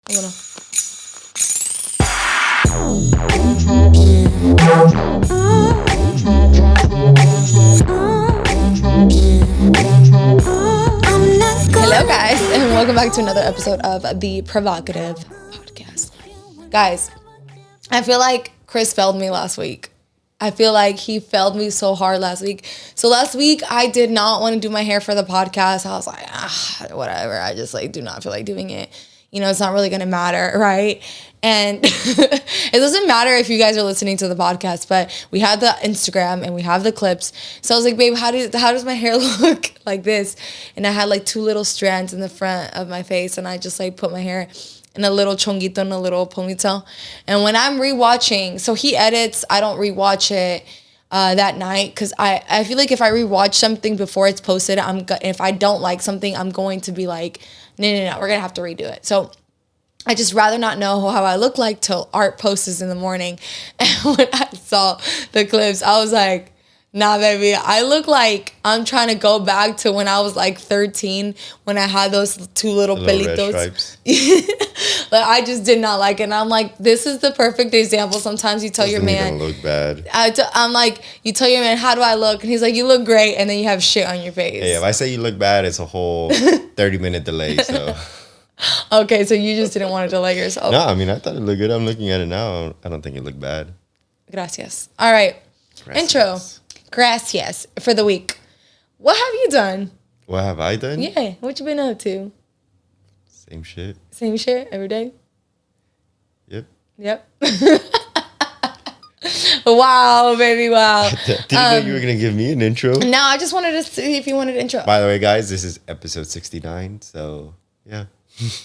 A little. Hello, guys, and welcome back to another episode of the Provocative Podcast. Guys, I feel like Chris failed me last week. I feel like he failed me so hard last week. So last week, I did not want to do my hair for the podcast. I was like, whatever. I just do not feel like doing it. You know, it's not really going to matter, right? And it doesn't matter if you guys are listening to the podcast, but we had the Instagram and we have the clips. So I was like, babe, how does my hair look like this? And I had two little strands in the front of my face, and I just put my hair in a little chonguito and a little ponytail. And when I'm rewatching, so he edits, I don't rewatch it that night, because I feel like if I rewatch something before it's posted, if I don't like something, I'm going to be like, no, we're going to have to redo it. So I just rather not know how I look like till Art posts in the morning. And when I saw the clips, I was like, nah, baby, I look like I'm trying to go back to when I was 13, when I had those two little pelitos. Red stripes. I just did not like it. And I'm like, this is the perfect example. Sometimes you tell your man. Even look bad. I'm like, you tell your man, how do I look? And he's like, you look great. And then you have shit on your face. Hey, if I say you look bad, it's a whole 30-minute delay. So. Okay, so you just didn't want to delay yourself. No, I mean, I thought it looked good. I'm looking at it now. I don't think it looked bad. Gracias. All right. Gracias. Intro. Gracias for the week. What have you done? What have I done? Yeah. What you been up to? Same shit. Same shit every day? Yep. Wow, baby, wow. Didn't know you were going to give me an intro. No, I just wanted to see if you wanted an intro. By the way, guys, this is episode 69. So, yeah.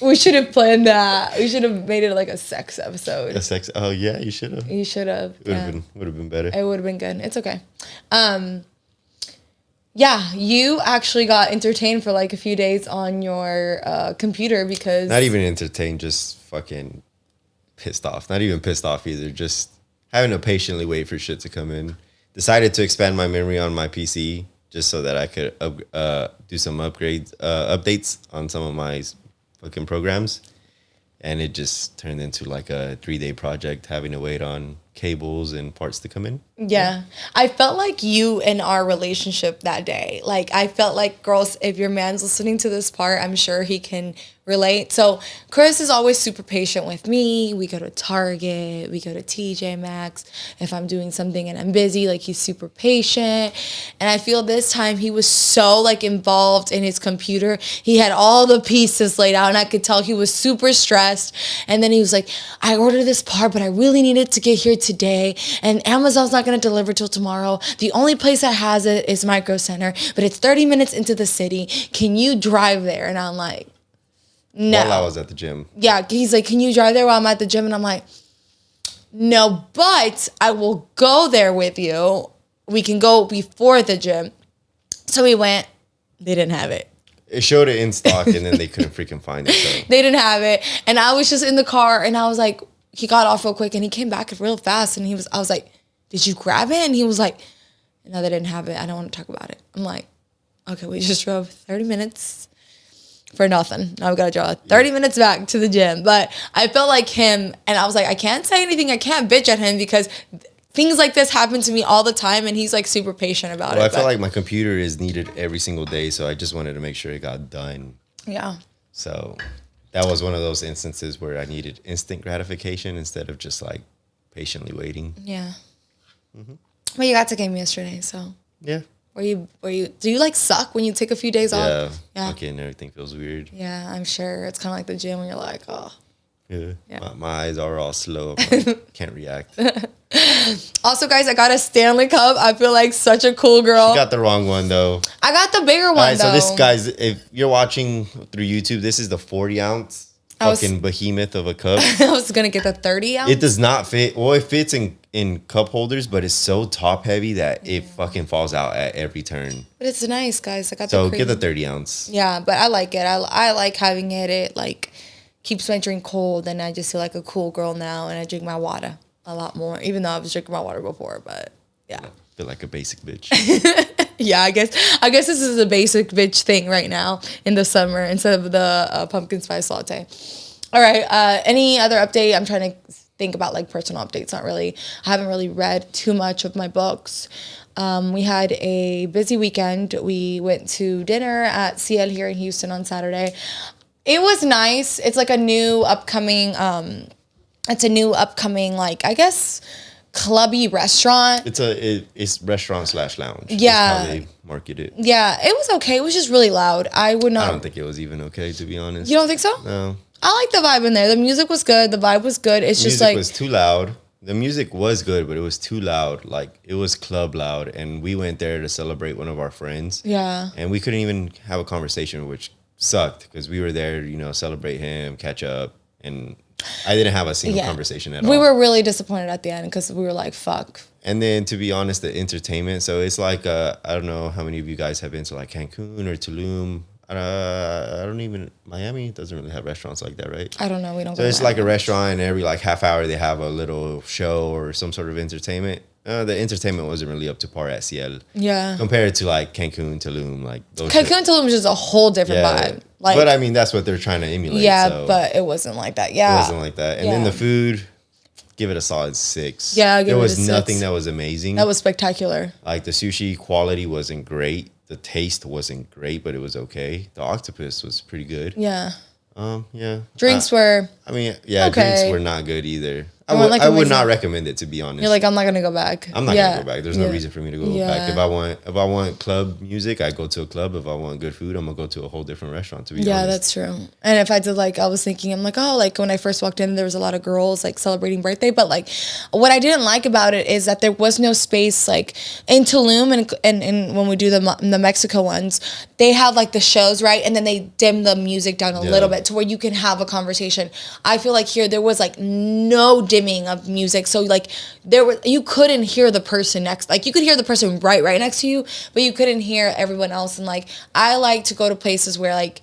We should have planned that. We should have made it a sex episode. A sex. Oh, yeah, you should have. You should have. Would have been better. It would have been good. It's okay. Yeah, you actually got entertained for a few days on your computer because... Not even entertained, just fucking pissed off. Not even pissed off either. Just having to patiently wait for shit to come in. Decided to expand my memory on my PC just so that I could do some updates on some of my fucking programs. And it just turned into a 3-day project, having to wait on cables and parts to come in. Yeah. I felt like you in our relationship that day. I felt like, girls, if your man's listening to this part, I'm sure he can relate. So Chris is always super patient with me. We go to Target. We go to TJ Maxx. If I'm doing something and I'm busy, he's super patient. And I feel this time he was so involved in his computer. He had all the pieces laid out, and I could tell he was super stressed. And then he was like, I ordered this part, but I really need it to get here today. And Amazon's not going to deliver till tomorrow. The only place that has it is Micro Center, but it's 30 minutes into the city. Can you drive there? And I'm like, no. While I was at the gym. Yeah, he's like, can you drive there while I'm at the gym? And I'm like, no, but I will go there with you. We can go before the gym. So we went. They didn't have it. It showed it in stock, and then they couldn't freaking find it. So. They didn't have it. And I was just in the car, and I was like, he got off real quick, and he came back real fast. And I was like, did you grab it? And he was like, no, they didn't have it. I don't want to talk about it. I'm like, okay, we just drove 30 minutes for nothing. Now we got to drive 30 minutes back to the gym. But I felt like him, and I was like, I can't say anything. I can't bitch at him because things like this happen to me all the time, and he's super patient about it. I feel like my computer is needed every single day, so I just wanted to make sure it got done. Yeah. So that was one of those instances where I needed instant gratification instead of just patiently waiting. Yeah. Mm-hmm. Well, you got to game yesterday, so. Yeah. Do you suck when you take a few days off? Yeah. Okay, and everything feels weird. Yeah, I'm sure. It's kind of like the gym when you're like, oh. Yeah. My eyes are all slow. I can't react. Also, guys, I got a Stanley Cup. I feel like such a cool girl. You got the wrong one, though. I got the bigger one, all right, though. So this, guys, if you're watching through YouTube, this is the 40-ounce fucking behemoth of a cup. I was going to get the 30 ounce. It does not fit. Well, it fits in cup holders, but it's so top heavy that it fucking falls out at every turn. But it's nice, guys. I got so get the 30 ounce. Yeah, but I like it. I like having it. It keeps my drink cold, and I just feel like a cool girl now, and I drink my water a lot more, even though I was drinking my water before. But yeah, I feel like a basic bitch. Yeah, I guess this is a basic bitch thing right now in the summer instead of the pumpkin spice latte. All right. Any other update? I'm trying to think about like personal updates. Not really. I haven't really read too much of my books. We had a busy weekend. We went to dinner at CL here in Houston on Saturday. It was nice. It's like a new upcoming, like, I guess, clubby restaurant. It's restaurant / lounge. Yeah. That's how they market it. Yeah, it was okay. It was just really loud. I don't think it was even okay, to be honest. You don't think so? No. I like the vibe in there. The music was good. The vibe was good. It's just like... The music was too loud. The music was good, but it was too loud. Like, it was club loud. And we went there to celebrate one of our friends. Yeah. And we couldn't even have a conversation, which sucked because we were there, celebrate him, catch up. And I didn't have a single conversation at all. We were really disappointed at the end because we were like, fuck. And then, to be honest, the entertainment. So it's like, I don't know how many of you guys have been to like Cancun or Tulum. Miami doesn't really have restaurants like that, right? I don't know. We don't. So it's like a restaurant, and every like half hour they have a little show or some sort of entertainment. The entertainment wasn't really up to par at CL. Yeah. Compared to like Cancun, Tulum, like those. Cancun, Tulum is just a whole different vibe. Like, but I mean, that's what they're trying to emulate. Yeah, so but it wasn't like that. Yeah. It wasn't like that. And then the food, give it a solid 6. Yeah, there was nothing that was amazing. That was spectacular. Like the sushi quality wasn't great. The taste wasn't great, but it was okay. The octopus was pretty good. Yeah. Yeah. Drinks were... okay. Drinks were not good either. I would not recommend it, to be honest. You're like, I'm not going to go back. I'm not going to go back. There's no reason for me to go back. If I want club music, I go to a club. If I want good food, I'm going to go to a whole different restaurant, to be honest. Yeah, that's true. And if I did, like, I was thinking, I'm like, oh, like, when I first walked in, there was a lot of girls, like, celebrating birthday. But, like, what I didn't like about it is that there was no space, like, in Tulum and when we do the Mexico ones, they have, like, the shows, right? And then they dim the music down a little bit to where you can have a conversation. I feel like here, there was, like, no dimming of music. So like you couldn't hear the person next, like you could hear the person right next to you, but you couldn't hear everyone else. And like I like to go to places where like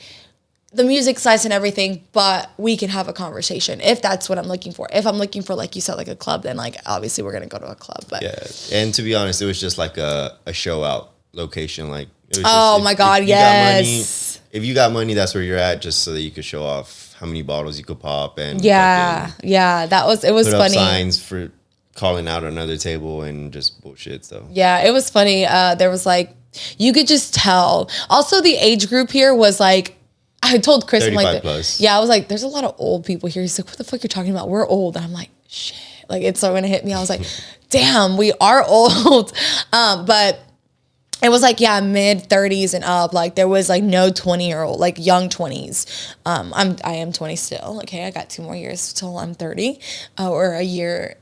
the music's nice and everything, but we can have a conversation if that's what I'm looking for. If I'm looking for, like you said, like a club, then like obviously we're gonna go to a club. But yeah, and to be honest, it was just like a show out location. Like it was if you got money, that's where you're at, just so that you could show off how many bottles you could pop and it was put funny. Up signs for calling out another table and just bullshit. So yeah, it was funny. There was like you could just tell. Also, the age group here was like. I told Chris, I'm like, plus. Yeah, I was like, there's a lot of old people here. He's like, what the fuck you're talking about? We're old. And I'm like, shit. Like it's so gonna hit me. I was like, damn, we are old. But it was like, yeah, mid 30s and up. Like there was like no 20-year-old, like young 20s. I am 20 still. Okay, I got 2 more years till I'm 30, or a year,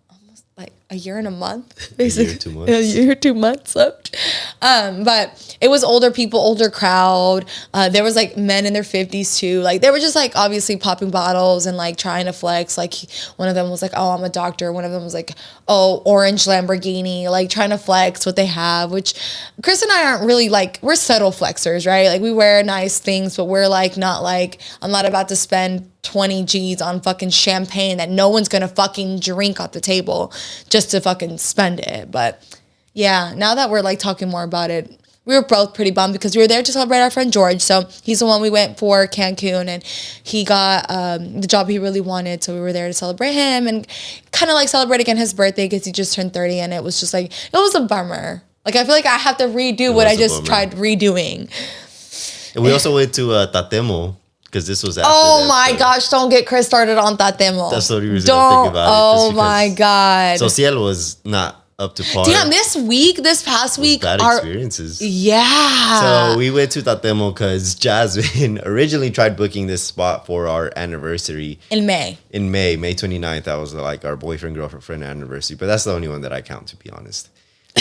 almost like a year and a month, basically. A year, 2 months left. But it was older people, older crowd. There was like men in their 50s too. Like they were just like obviously popping bottles and like trying to flex. Like one of them was like, oh, I'm a doctor. One of them was like, oh, orange Lamborghini, like trying to flex what they have, which Chris and I aren't really like, we're subtle flexers, right? Like we wear nice things, but we're like, not like, I'm not about to spend 20 G's on fucking champagne that no one's gonna fucking drink at the table just to fucking spend it. But yeah, now that we're like talking more about it, we were both pretty bummed because we were there to celebrate our friend George. So he's the one we went for Cancun, and he got the job he really wanted. So we were there to celebrate him and kind of like celebrate again his birthday because he just turned 30. And it was just like, it was a bummer. Like I feel like I have to redo what I just tried redoing. And we also went to Tatemo. Because this was after my gosh, don't get Chris started on Tatemo. That's the only reason I think about it. Oh my God. So Cielo was not up to par. Damn, this past week. Bad experiences. Yeah. So we went to Tatemo because Jasmine originally tried booking this spot for our anniversary. In May. May 29th. That was like our boyfriend, girlfriend anniversary. But that's the only one that I count, to be honest.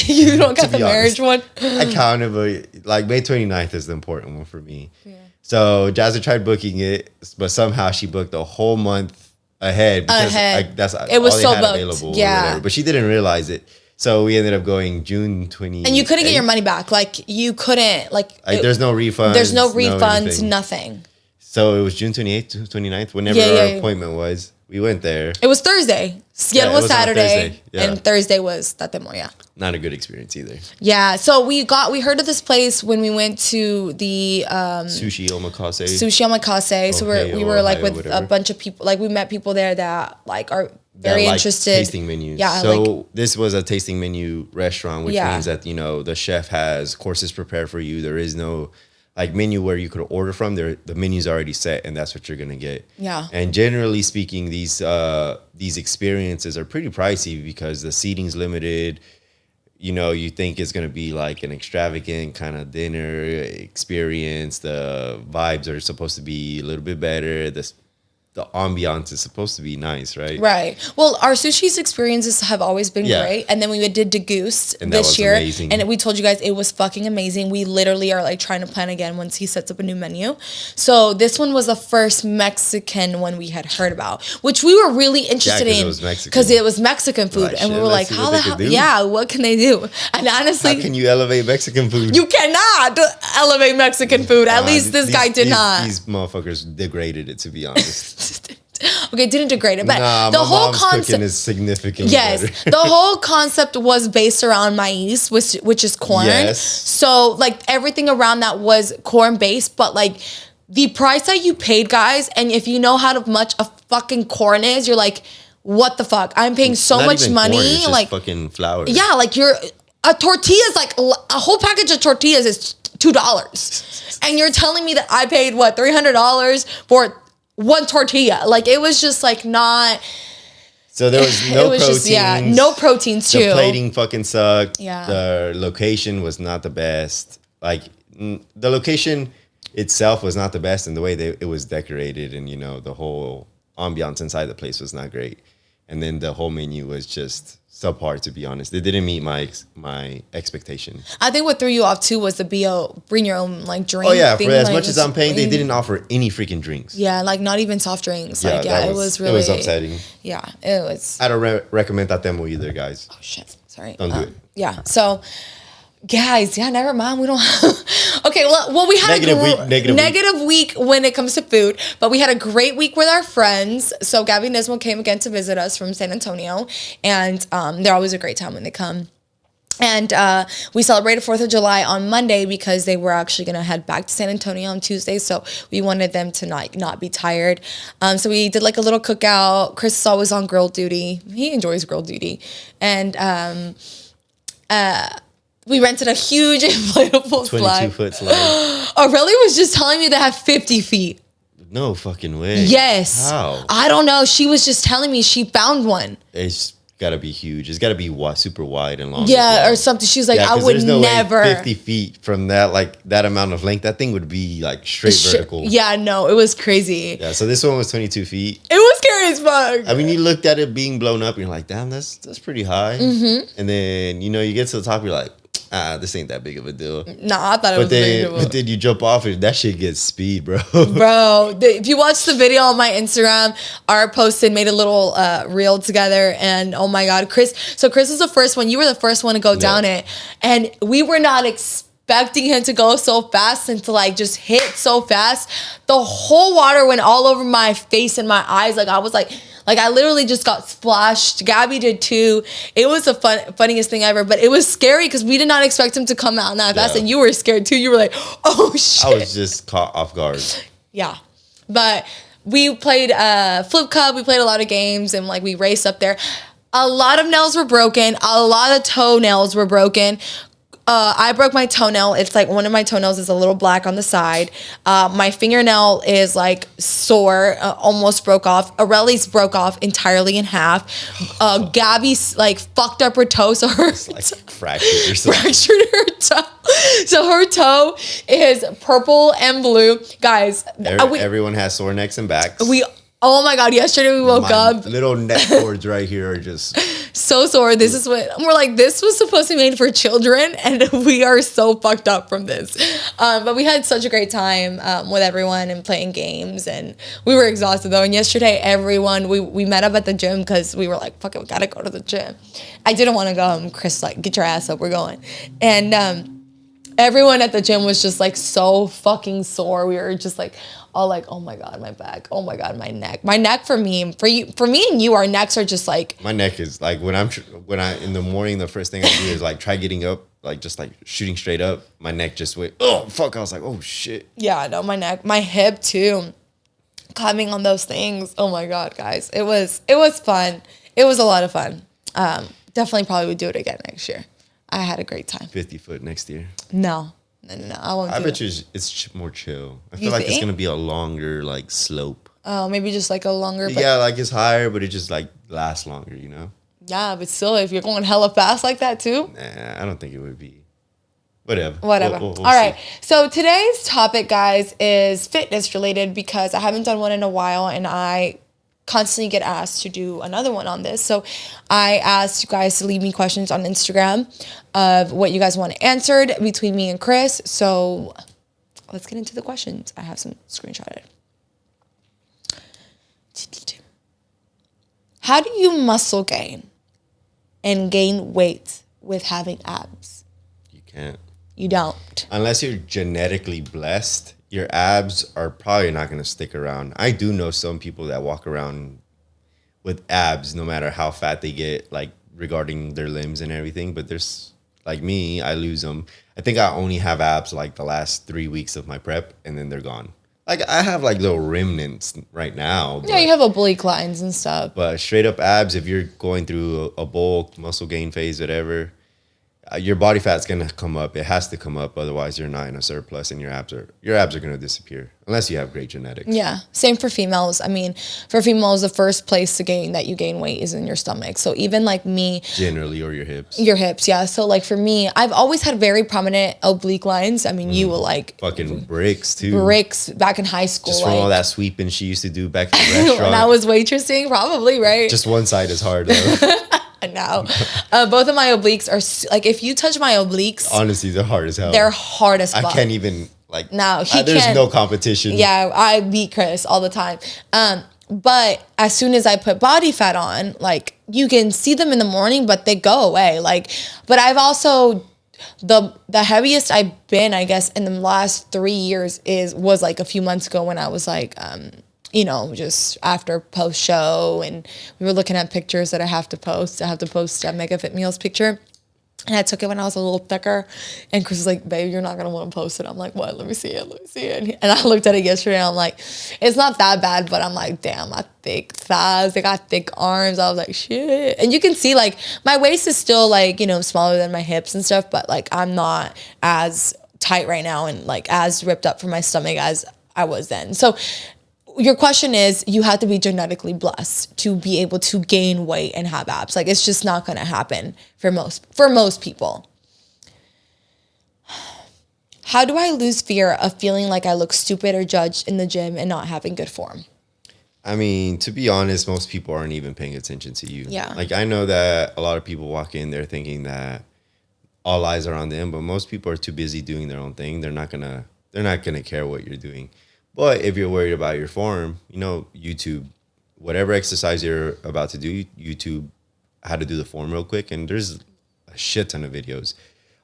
You don't count the marriage one? I count it, but like May 29th is the important one for me. Yeah. So Jasmine tried booking it, but somehow she booked a whole month ahead because it was all so they had booked. available. Yeah. Or whatever. But she didn't realize it. So we ended up going June 20th. And you couldn't get your money back. Like you couldn't there's no refunds. There's no refunds, nothing. So it was June 28th, 29th, whenever our appointment was. We went there. It was Thursday. Seattle was Saturday, yeah. and Thursday was Tatemo. Yeah. Not a good experience either. Yeah. So we heard of this place when we went to the Sushi Omakase. Sushi Omakase. So we were like with a bunch of people. Like we met people there that like are very interested. Tasting menus. Yeah. So like, this was a tasting menu restaurant, which means that the chef has courses prepared for you. There is no like menu where you could order from. The menu's already set, and that's what you're gonna get. Yeah. And generally speaking, these experiences are pretty pricey because the seating's limited. You think it's gonna be like an extravagant kind of dinner experience. The vibes are supposed to be a little bit better. The ambiance is supposed to be nice, right? Right. Well, our sushi's experiences have always been great. And then we did Degoost this year. Amazing. And we told you guys it was fucking amazing. We literally are like trying to plan again once he sets up a new menu. So this one was the first Mexican one we had heard about, which we were really interested in because it was Mexican food. And we were like, how the hell? Yeah, what can they do? And honestly, how can you elevate Mexican food? You cannot elevate Mexican food. At least this guy did not. These motherfuckers degraded it, to be honest. Okay, didn't degrade it, but the my whole mom's concept cooking is significantly better. The whole concept was based around maize, which is corn. Yes. So like everything around that was corn based, but like the price that you paid, guys, and if you know how much a fucking corn is, you're like, what the fuck? I'm paying so Not much even money, corn, it's just like fucking flour. Yeah, like a tortilla is like a whole package of tortillas is $2, and you're telling me that I paid what $300 for one tortilla. Like it was just like not. So there was no proteins. No proteins too. The plating fucking sucked. Yeah. The location was not the best. Like the location itself was not the best, and the way it was decorated, and the whole ambiance inside the place was not great. And then the whole menu was just subpar, to be honest. It didn't meet my expectation. I think what threw you off too was the BO bring your own like drink. Oh yeah, thing. for as much as I'm paying, they didn't offer any freaking drinks. Yeah, like not even soft drinks. Yeah, like it was really. It was upsetting. Yeah, it was. I don't recommend Tatemo either, guys. Oh shit! Sorry. Don't do it. Yeah. So, guys, never mind. We don't. Okay. Well, we had negative week when it comes to food, but we had a great week with our friends. So Gabby and Nismo came again to visit us from San Antonio, and they're always a great time when they come. And we celebrated 4th of July on Monday because they were actually going to head back to San Antonio on Tuesday. So we wanted them to not be tired. So we did like a little cookout. Chris is always on grill duty. He enjoys grill duty. And we rented a huge inflatable slide. 22-foot slide. Aurelia was just telling me to have 50 feet. No fucking way. Yes. How? I don't know. She was just telling me she found one. It's got to be huge. It's got to be super wide and long. Yeah, or something. She's like, I would never. 50 feet from that amount of length. That thing would be like straight vertical. Yeah, no, it was crazy. Yeah, so this one was 22 feet. It was scary as fuck. I mean, you looked at it being blown up and you're like, damn, that's pretty high. Mm-hmm. And then, you get to the top, you're like, this ain't that big of a deal. Nah, I thought it was big. But then you jump off and that shit gets speed, bro. Bro, if you watch the video on my Instagram, our posted made a little reel together, and oh my god, Chris. So Chris was the first one. You were the first one to go down it, and we were not expecting him to go so fast and to like just hit so fast. The whole water went all over my face and my eyes. Like I was like I literally just got splashed. Gabby did too. It was the funniest thing ever, but it was scary because we did not expect him to come out that fast, and you were scared too. You were like, oh shit. I was just caught off guard. Yeah. But we played Flip Cup. We played a lot of games, and like we raced up there. A lot of nails were broken. A lot of toenails were broken. I broke my toenail. It's like one of my toenails is a little black on the side. My fingernail is like sore, almost broke off. Aureli's broke off entirely in half. Gabby's like fucked up her toe, so her like fractured or something. Fractured her toe. So her toe is purple and blue. Guys, everyone has sore necks and backs. Oh my god, yesterday we woke up. Little neck cords right here are just so sore. This is what we're like, this was supposed to be made for children, and we are so fucked up from this. But we had such a great time with everyone and playing games, and we were exhausted though. And yesterday everyone we met up at the gym because we were like, fuck it, we gotta go to the gym. I didn't want to go. Chris like, get your ass up, we're going. And everyone at the gym was just like so fucking sore. We were just like all like, oh my God, my back. Oh my God, my neck. My neck for me and you, our necks are just like. My neck is like when I in the morning, the first thing I do is like try getting up, like just like shooting straight up. My neck just went, oh fuck. I was like, oh shit. Yeah, no, my neck, my hip too. Climbing on those things. Oh my God, guys. It was fun. It was a lot of fun. Definitely probably would do it again next year. I had a great time. 50 foot next year. No. I won't. I bet you it's more chill. I feel like it's gonna be a longer like slope. Oh, maybe just like a longer. Yeah, like it's higher, but it just like lasts longer. You know. Yeah, but still, if you're going hella fast like that too. Nah, I don't think it would be. Whatever. We'll All right. So today's topic, guys, is fitness related because I haven't done one in a while, and I constantly get asked to do another one on this. So I asked you guys to leave me questions on Instagram of what you guys want answered between me and Chris. So let's get into the questions. I have some screenshotted. How do you muscle gain and gain weight with having abs? You can't. You don't. Unless you're genetically blessed, your abs are probably not going to stick around. I do know some people that walk around with abs no matter how fat they get, like regarding their limbs and everything. But there's like me, I lose them. I think I only have abs like the last 3 weeks of my prep, and then they're gone. Like I have like little remnants right now. Yeah, you have oblique lines and stuff. But straight up abs, if you're going through a bulk, muscle gain phase, whatever, your body fat's gonna come up. It has to come up, otherwise you're not in a surplus, and your abs are gonna disappear unless you have great genetics. Yeah, same for females. I mean, for females, the first place that you gain weight is in your stomach. So even like me, generally, or your hips. Your hips, yeah. So like for me, I've always had very prominent oblique lines. I mean, you will like fucking bricks too. Bricks back in high school, just from all that sweeping she used to do back in the restaurant. When I was waitressing, probably right. Just one side is hard though. Now, both of my obliques are like, if you touch my obliques, honestly, they're hard as hell. They're hard as fuck. I can't even like. No, there's no competition. Yeah, I beat Chris all the time. But as soon as I put body fat on, like you can see them in the morning, but they go away. Like, but I've also the heaviest I've been, I guess, in the last 3 years was like a few months ago when I was like, just after post show, and we were looking at pictures that I have to post. I have to post a Mega Fit Meals picture. And I took it when I was a little thicker. And Chris was like, babe, you're not going to want to post it. I'm like, what? Let me see it. And I looked at it yesterday, and I'm like, it's not that bad. But I'm like, damn, my thick thighs. They got thick arms. I was like, shit. And you can see, like, my waist is still, like, smaller than my hips and stuff. But, like, I'm not as tight right now and, like, as ripped up from my stomach as I was then. So your question is, you have to be genetically blessed to be able to gain weight and have abs. Like, it's just not going to happen for most people. How do I lose fear of feeling like I look stupid or judged in the gym and not having good form? I mean, to be honest, most people aren't even paying attention to you. Yeah. Like, I know that a lot of people walk in there thinking that all eyes are on them, but most people are too busy doing their own thing. They're not gonna care what you're doing. But if you're worried about your form, YouTube, whatever exercise you're about to do, YouTube how to do the form real quick. And there's a shit ton of videos.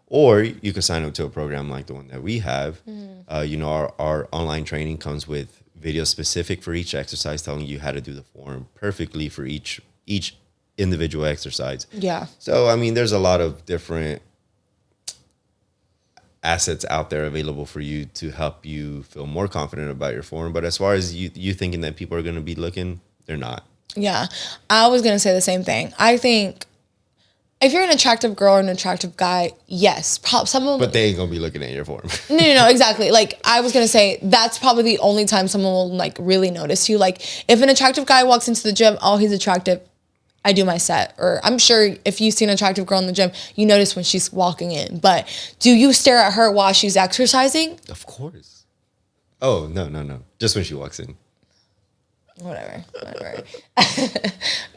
Or you can sign up to a program like the one that we have. Our online training comes with videos specific for each exercise, telling you how to do the form perfectly for each individual exercise. Yeah. So, I mean, there's a lot of different assets out there available for you to help you feel more confident about your form. But as far as you thinking that people are going to be looking, they're not. Yeah. I was going to say the same thing. I think if you're an attractive girl or an attractive guy, yes. Some of them, but they ain't going to be looking at your form. No, exactly. Like, I was going to say, that's probably the only time someone will, like, really notice you. Like, if an attractive guy walks into the gym, oh, he's attractive, I do my set. Or I'm sure if you see an attractive girl in the gym, you notice when she's walking in. But do you stare at her while she's exercising? Of course. Oh, no. Just when she walks in. Whatever.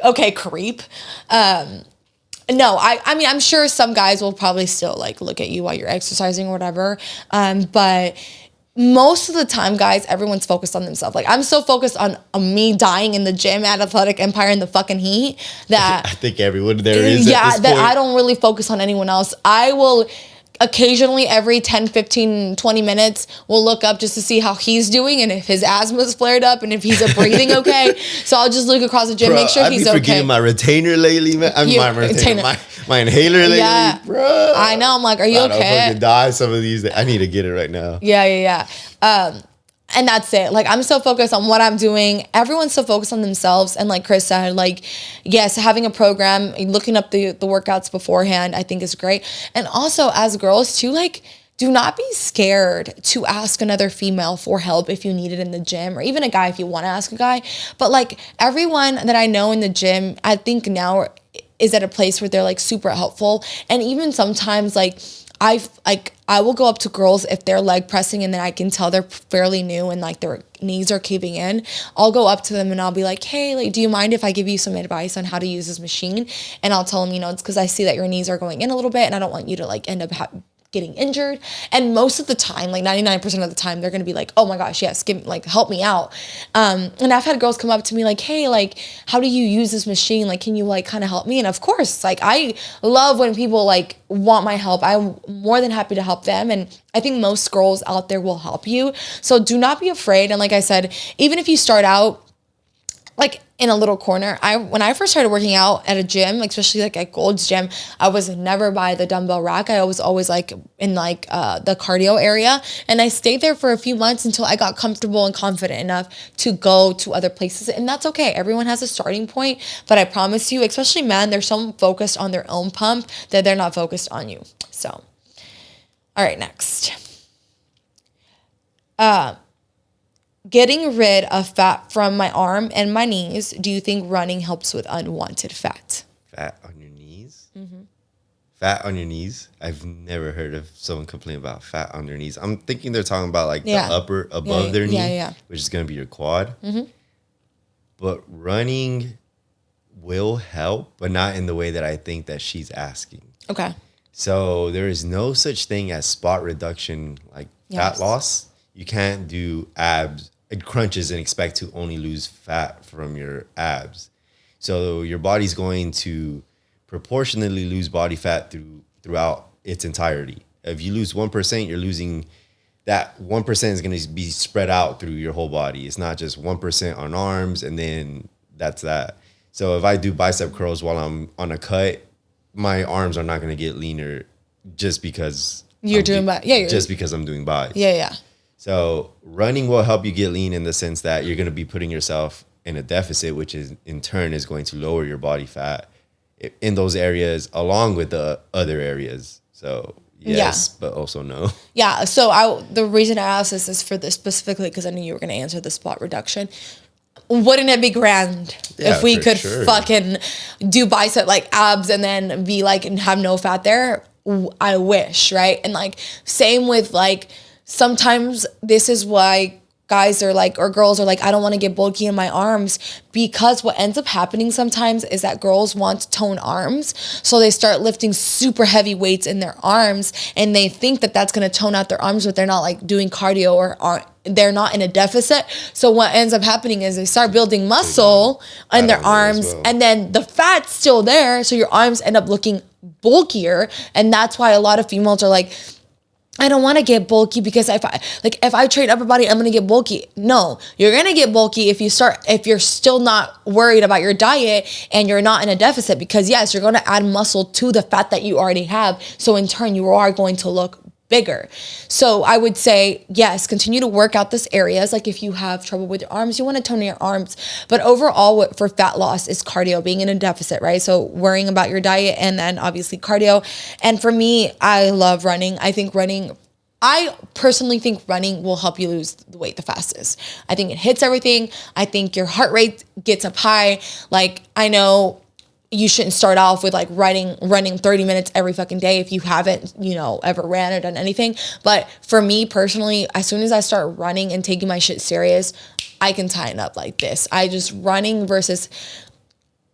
Okay, creep. No, I mean, I'm sure some guys will probably still, like, look at you while you're exercising or whatever. But most of the time, guys, everyone's focused on themselves. Like, I'm so focused on me dying in the gym at Athletic Empire in the fucking heat that I think everyone there is. Yeah, at this that point. I don't really focus on anyone else. I will occasionally every 10, 15, 20 minutes, we'll look up just to see how he's doing and if his asthma's flared up and if he's breathing okay. So I'll just look across the gym, make sure he's okay. I've been forgetting my retainer lately, man. My inhaler lately, yeah, bro. I know. I'm like, are you okay? I'll fucking die some of these. I need to get it right now. Yeah. And that's it. Like, I'm so focused on what I'm doing. Everyone's so focused on themselves. And like Chris said, like, yes, having a program, looking up the workouts beforehand, I think is great. And also as girls too, like, do not be scared to ask another female for help if you need it in the gym, or even a guy if you want to ask a guy. But like, everyone that I know in the gym, I think now is at a place where they're like super helpful. And even sometimes like, I will go up to girls if they're leg pressing and then I can tell they're fairly new and like their knees are caving in. I'll go up to them and I'll be like, hey, like, do you mind if I give you some advice on how to use this machine? And I'll tell them, it's because I see that your knees are going in a little bit and I don't want you to like end up getting injured. And most of the time, like 99% of the time, they're going to be like, oh my gosh, yes, help me out. And I've had girls come up to me like, hey, like, how do you use this machine? Like, can you like kind of help me? And of course, like, I love when people like want my help. I'm more than happy to help them. And I think most girls out there will help you. So do not be afraid. And like I said, even if you start out like in a little corner, when I first started working out at a gym, especially like at Gold's Gym, I was never by the dumbbell rack. I was always like in like the cardio area, and I stayed there for a few months until I got comfortable and confident enough to go to other places. And that's okay. Everyone has a starting point, but I promise you, especially men, they're so focused on their own pump that they're not focused on you. So, all right, next. Getting rid of fat from my arm and my knees. Do you think running helps with unwanted fat? Fat on your knees? Mm-hmm. Fat on your knees? I've never heard of someone complain about fat on their knees. I'm thinking they're talking about like the upper above their knee, which is going to be your quad. Mm-hmm. But running will help, but not in the way that I think that she's asking. Okay. So there is no such thing as spot reduction, like fat loss. You can't do abs crunches and expect to only lose fat from your abs. So your body's going to proportionally lose body fat throughout its entirety. If you lose 1%, you're losing that 1% is going to be spread out through your whole body. It's not just 1% on arms and then that's that. So if I do bicep curls while I'm on a cut, my arms are not going to get leaner just because because I'm doing buys. Yeah. So running will help you get lean in the sense that you're going to be putting yourself in a deficit, which is in turn is going to lower your body fat in those areas along with the other areas. So yes, but also no. Yeah. So the reason I asked this is for this specifically because I knew you were going to answer the spot reduction. Wouldn't it be grand if we could fucking do bicep like abs and then be like and have no fat there? I wish, right? And like same with like. Sometimes this is why guys are like, or girls are like, I don't want to get bulky in my arms, because what ends up happening sometimes is that girls want toned arms. So they start lifting super heavy weights in their arms and they think that that's going to tone out their arms, but they're not like doing cardio or they're not in a deficit. So what ends up happening is they start building muscle in their arms and then the fat's still there. So your arms end up looking bulkier. And that's why a lot of females are like, I don't want to get bulky because if I train upper body, I'm going to get bulky. No, you're going to get bulky if you're still not worried about your diet and you're not in a deficit, because yes, you're going to add muscle to the fat that you already have. So in turn, you are going to look bigger. So I would say, yes, continue to work out these areas. Like if you have trouble with your arms, you want to tone your arms. But overall, what for fat loss is cardio, being in a deficit, right? So worrying about your diet and then obviously cardio. And for me, I love running. I personally think running will help you lose the weight the fastest. I think it hits everything. I think your heart rate gets up high. Like I know you shouldn't start off with like running 30 minutes every fucking day if you haven't, ever ran or done anything. But for me personally, as soon as I start running and taking my shit serious, I can tighten up like this. I just running versus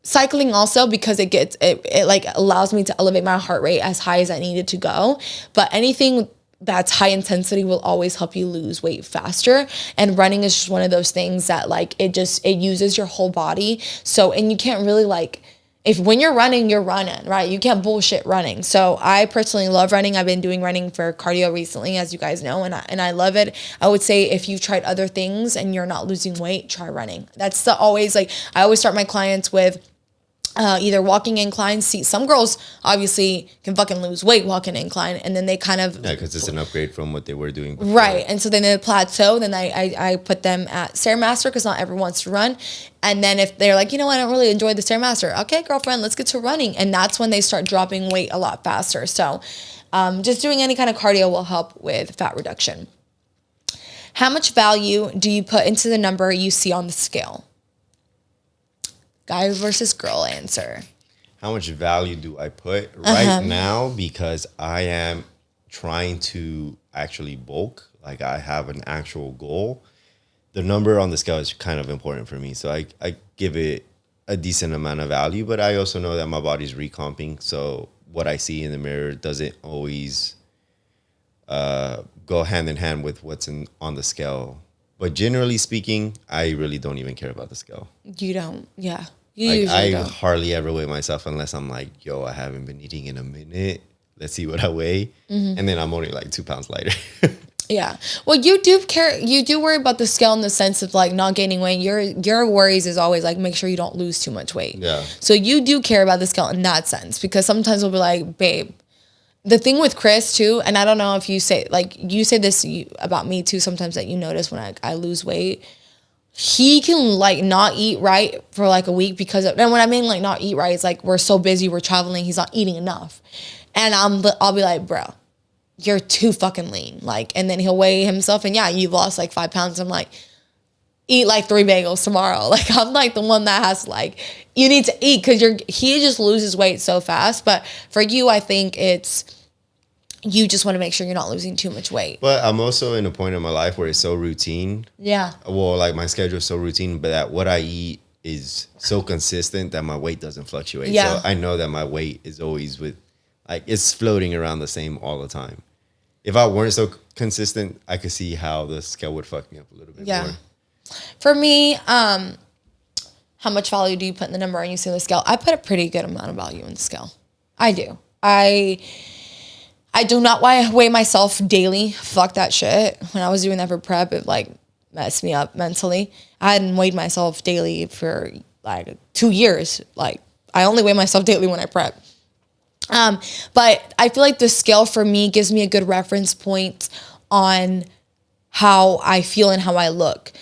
cycling also, because it like allows me to elevate my heart rate as high as I need it to go. But anything that's high intensity will always help you lose weight faster. And running is just one of those things that like, it uses your whole body. So, and you can't really like, when you're running, you're running, right? You can't bullshit running. So I personally love running. I've been doing running for cardio recently, as you guys know, and I love it. I would say if you've tried other things and you're not losing weight, try running. That's always like, I always start my clients with either walking incline. See, some girls obviously can fucking lose weight walking incline, and then they kind of because it's an upgrade from what they were doing before. Right. And so then they plateau. Then I put them at Stairmaster because not everyone wants to run. And then if they're like, you know what, I don't really enjoy the Stairmaster. Okay, girlfriend, let's get to running. And that's when they start dropping weight a lot faster. So just doing any kind of cardio will help with fat reduction. How much value do you put into the number you see on the scale? Guy versus girl answer. How much value do I put right now? Because I am trying to actually bulk. Like, I have an actual goal. The number on the scale is kind of important for me. So I give it a decent amount of value, but I also know that my body's recomping. So what I see in the mirror doesn't always go hand in hand with what's on the scale. But generally speaking, I really don't even care about the scale. You don't, yeah. I hardly ever weigh myself unless I'm like, yo, I haven't been eating in a minute. Let's see what I weigh. And then I'm only like 2 pounds lighter. Yeah. Well, you do care. You do worry about the scale in the sense of like not gaining weight. Your worries is always like, make sure you don't lose too much weight. Yeah. So you do care about the scale in that sense, because sometimes we'll be like, babe, the thing with Chris too, and I don't know if you say this about me too sometimes, that you notice when I lose weight. He can like not eat right for like a week because of, and when I mean like not eat right, it's like we're so busy, we're traveling, he's not eating enough. And I'll be like, bro, you're too fucking lean. Like, and then he'll weigh himself and yeah, you've lost like 5 pounds. I'm like, eat like 3 bagels tomorrow. Like, I'm like the one that has like, you need to eat, because he just loses weight so fast. But for you, I think you just want to make sure you're not losing too much weight. But I'm also in a point in my life where it's so routine. Yeah. Well, like my schedule is so routine, but that what I eat is so consistent that my weight doesn't fluctuate. Yeah. So I know that my weight is always it's floating around the same all the time. If I weren't so consistent, I could see how the scale would fuck me up a little bit more. For me, how much value do you put in the number and you see the scale? I put a pretty good amount of value in the scale. I do. I do not weigh myself daily. Fuck that shit. When I was doing that for prep, it like messed me up mentally. I hadn't weighed myself daily for like 2 years. Like, I only weigh myself daily when I prep. But I feel like the scale for me gives me a good reference point on how I feel and how I look.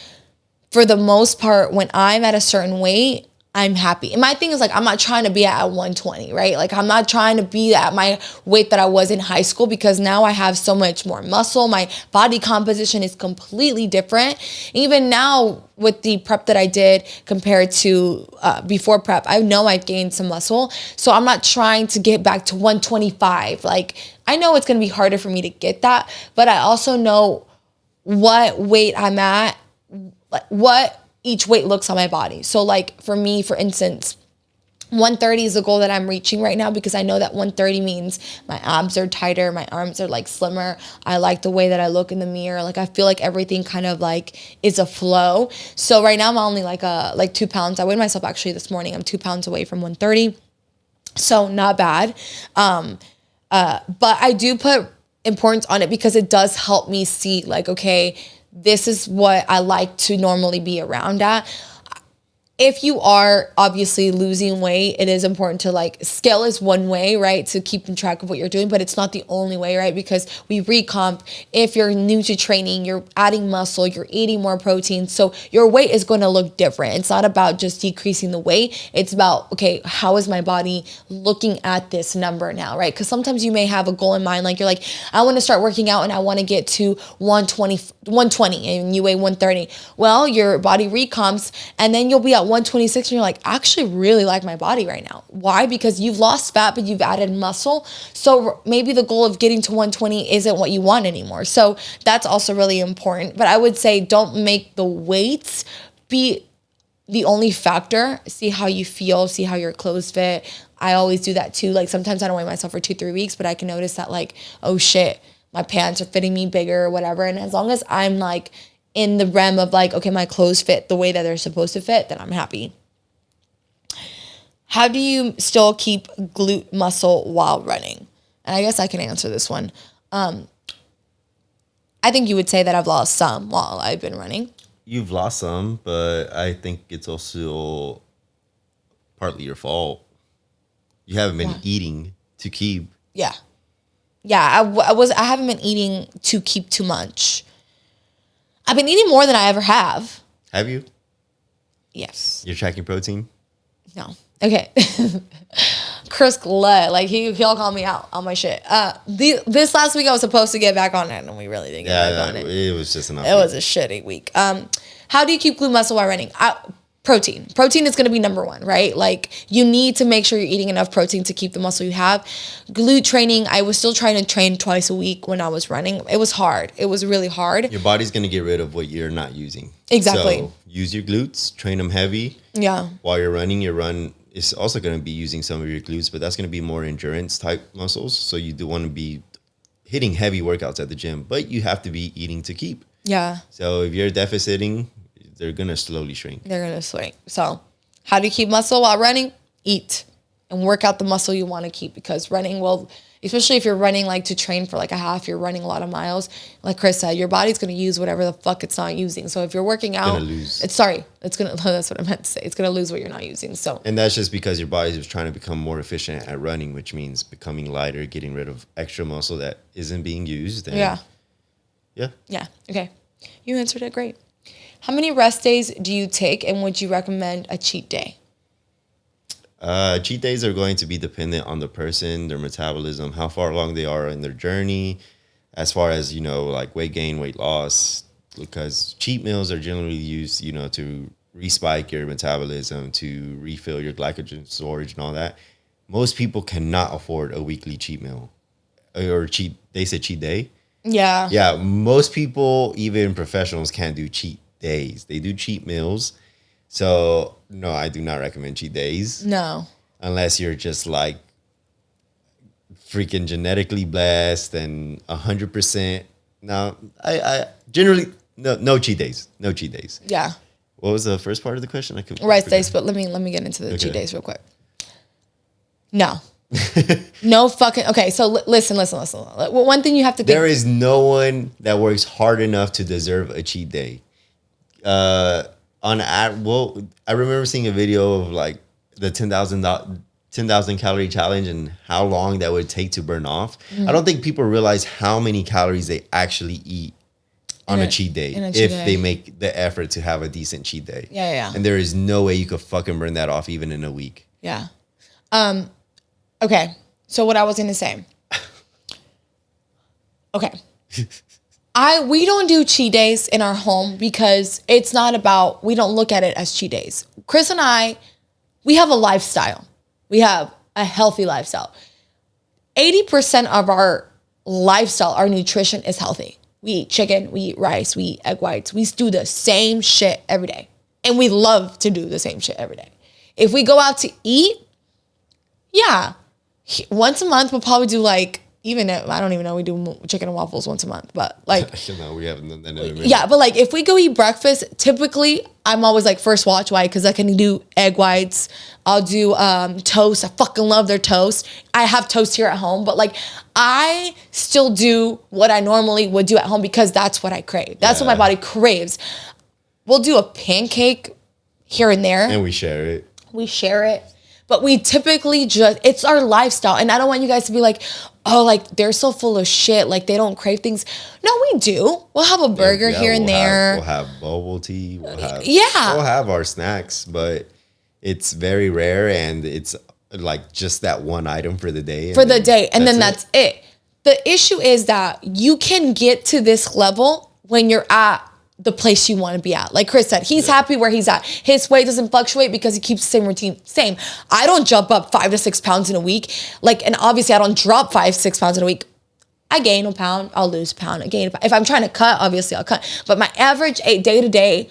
For the most part, when I'm at a certain weight, I'm happy. And my thing is like, I'm not trying to be at 120, right? Like, I'm not trying to be at my weight that I was in high school, because now I have so much more muscle. My body composition is completely different. Even now with the prep that I did compared to before prep, I know I've gained some muscle. So I'm not trying to get back to 125. Like, I know it's going to be harder for me to get that, but I also know what weight I'm at, like what each weight looks on my body. So like for me, for instance, 130 is the goal that I'm reaching right now, because I know that 130 means my abs are tighter, my arms are like slimmer. I like the way that I look in the mirror. Like, I feel like everything kind of like is a flow. So right now I'm only like 2 pounds. I weighed myself actually this morning. I'm 2 pounds away from 130. So not bad. But I do put importance on it because it does help me see like, okay, this is what I like to normally be around at. If you are obviously losing weight, it is important to like, scale is one way, right? To keep in track of what you're doing, but it's not the only way, right? Because we recomp. If you're new to training, you're adding muscle, you're eating more protein. So your weight is going to look different. It's not about just decreasing the weight. It's about, okay, how is my body looking at this number now, right? Because sometimes you may have a goal in mind. Like, you're like, I want to start working out and I want to get to 120 and you weigh 130. Well, your body recomps and then you'll be at 126 and you're like, I actually really like my body right now. Why? Because you've lost fat, but you've added muscle. So maybe the goal of getting to 120 isn't what you want anymore. So that's also really important. But I would say don't make the weights be the only factor. See how you feel, see how your clothes fit. I always do that too. Like, sometimes I don't weigh myself for 2-3 weeks, but I can notice that like, oh shit, my pants are fitting me bigger or whatever. And as long as I'm like in the realm of like, okay, my clothes fit the way that they're supposed to fit, then I'm happy. how do you still keep glute muscle while running? And I guess I can answer this one. I think you would say that I've lost some while I've been running. You've lost some, but I think it's also partly your fault. You haven't been eating to keep. Yeah. I haven't been eating to keep too much. I've been eating more than I ever have. Have you? Yes. You're tracking protein? No. Okay. Chris Gillette, like he'll call me out on my shit. This last week I was supposed to get back on it, and we really didn't get back on it. It was just enough. It was a shitty week. How do you keep glute muscle while running? Protein. Protein is going to be number one, right? Like you need to make sure you're eating enough protein to keep the muscle you have. Glute training, I was still trying to train twice a week when I was running. It was hard. It was really hard. Your body's going to get rid of what you're not using. Exactly. So use your glutes, train them heavy. Yeah. While you're running, your run is also going to be using some of your glutes, but that's going to be more endurance type muscles. So you do want to be hitting heavy workouts at the gym, but you have to be eating to keep. Yeah. So if you're deficiting, they're going to slowly shrink. They're going to shrink. So how do you keep muscle while running? Eat and work out the muscle you want to keep, because running will, especially if you're running like to train for like a half, you're running a lot of miles. Like Chris said, your body's going to use whatever the fuck it's not using. So if you're working out, that's what I meant to say. It's going to lose what you're not using. So, and that's just because your body is trying to become more efficient at running, which means becoming lighter, getting rid of extra muscle that isn't being used. And yeah. Okay. You answered it great. How many rest days do you take, and would you recommend a cheat day? Cheat days are going to be dependent on the person, their metabolism, how far along they are in their journey, as far as, like weight gain, weight loss, because cheat meals are generally used, to respike your metabolism, to refill your glycogen storage and all that. Most people cannot afford a weekly cheat meal they said cheat day. Yeah. Yeah. Most people, even professionals, can't do cheat days. They do cheat meals. So no, I do not recommend cheat days. No. Unless you're just like freaking genetically blessed and 100%. No, I generally, no cheat days. No cheat days. Yeah. What was the first part of the question? Rest days, but let me get into the cheat days real quick. No. No fucking, okay, so listen. One thing you have to think. There is no one that works hard enough to deserve a cheat day. I remember seeing a video of like the 10,000 calorie challenge and how long that would take to burn off. I don't think people realize how many calories they actually eat on a cheat day if they make the effort to have a decent cheat day. Yeah. And there is no way you could fucking burn that off even in a week. Yeah. Okay. So what I was going to say. Okay. We don't do cheat days in our home because it's not about, we don't look at it as cheat days. Chris and I, we have a lifestyle. We have a healthy lifestyle. 80% of our lifestyle, our nutrition is healthy. We eat chicken, we eat rice, we eat egg whites. We do the same shit every day. And we love to do the same shit every day. If we go out to eat, yeah, once a month we'll probably do like, I don't even know, we do chicken and waffles once a month, but like, we haven't done that in a minute. Yeah, but like if we go eat breakfast, typically I'm always like first watch. Why? Because I can do egg whites. I'll do toast. I fucking love their toast. I have toast here at home, but like I still do what I normally would do at home because that's what I crave. That's what my body craves. We'll do a pancake here and there. And we share it. But we typically it's our lifestyle. And I don't want you guys to be like, oh, like they're so full of shit. Like they don't crave things. No, we do. We'll have a burger here and there. We'll have bubble tea. We'll have our snacks, but it's very rare. And it's like just that one item for the day. And then that's it. The issue is that you can get to this level when you're at the place you want to be at. Like Chris said, he's happy where he's at. His weight doesn't fluctuate because he keeps the same routine. Same. I don't jump up 5 to 6 pounds in a week. Like, and obviously I don't drop 5-6 pounds in a week. I gain a pound, I'll lose a pound, I gain a pound. If I'm trying to cut, obviously I'll cut. But my average day to day,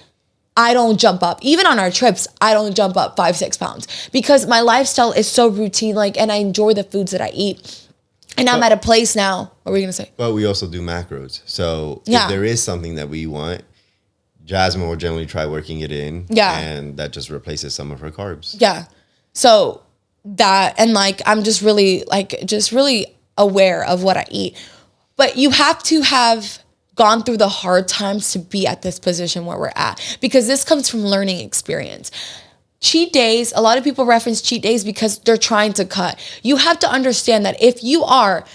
I don't jump up. Even on our trips, I don't jump up 5-6 pounds because my lifestyle is so routine, like, and I enjoy the foods that I eat. And I'm at a place now. What were we going to say? But we also do macros. So if there is something that we want, Jasmine will generally try working it in. Yeah. And that just replaces some of her carbs. Yeah. So that, and like I'm just really aware of what I eat. But you have to have gone through the hard times to be at this position where we're at, because this comes from learning experience. Cheat days, a lot of people reference cheat days because they're trying to cut. You have to understand that if you are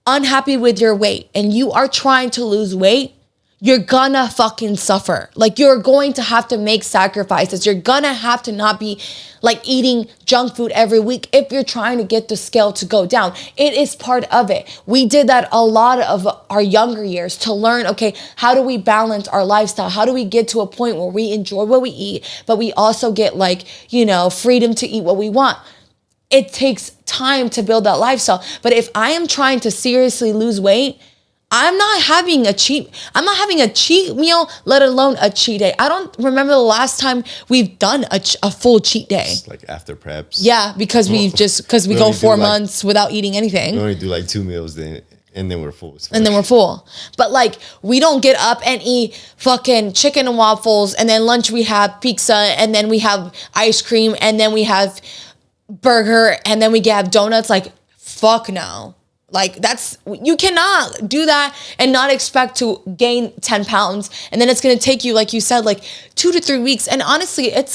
unhappy with your weight and you are trying to lose weight, you're gonna fucking suffer. Like, you're going to have to make sacrifices. You're gonna have to not be like eating junk food every week if you're trying to get the scale to go down. It is part of it. We did that a lot of our younger years to learn, okay, how do we balance our lifestyle? How do we get to a point where we enjoy what we eat, but we also get like, freedom to eat what we want? It takes time to build that lifestyle. But if I am trying to seriously lose weight, I'm not having a cheat meal, let alone a cheat day. I don't remember the last time we've done a full cheat day. It's like after preps. Yeah, because we go 4 months without eating anything. We only do like 2 meals then, and then we're full. And then we're full. But like, we don't get up and eat fucking chicken and waffles, and then lunch we have pizza, and then we have ice cream, and then we have burger, and then we have donuts. Like, fuck no. Like, you cannot do that and not expect to gain 10 pounds. And then it's going to take you, like you said, like 2 to 3 weeks. And honestly, it's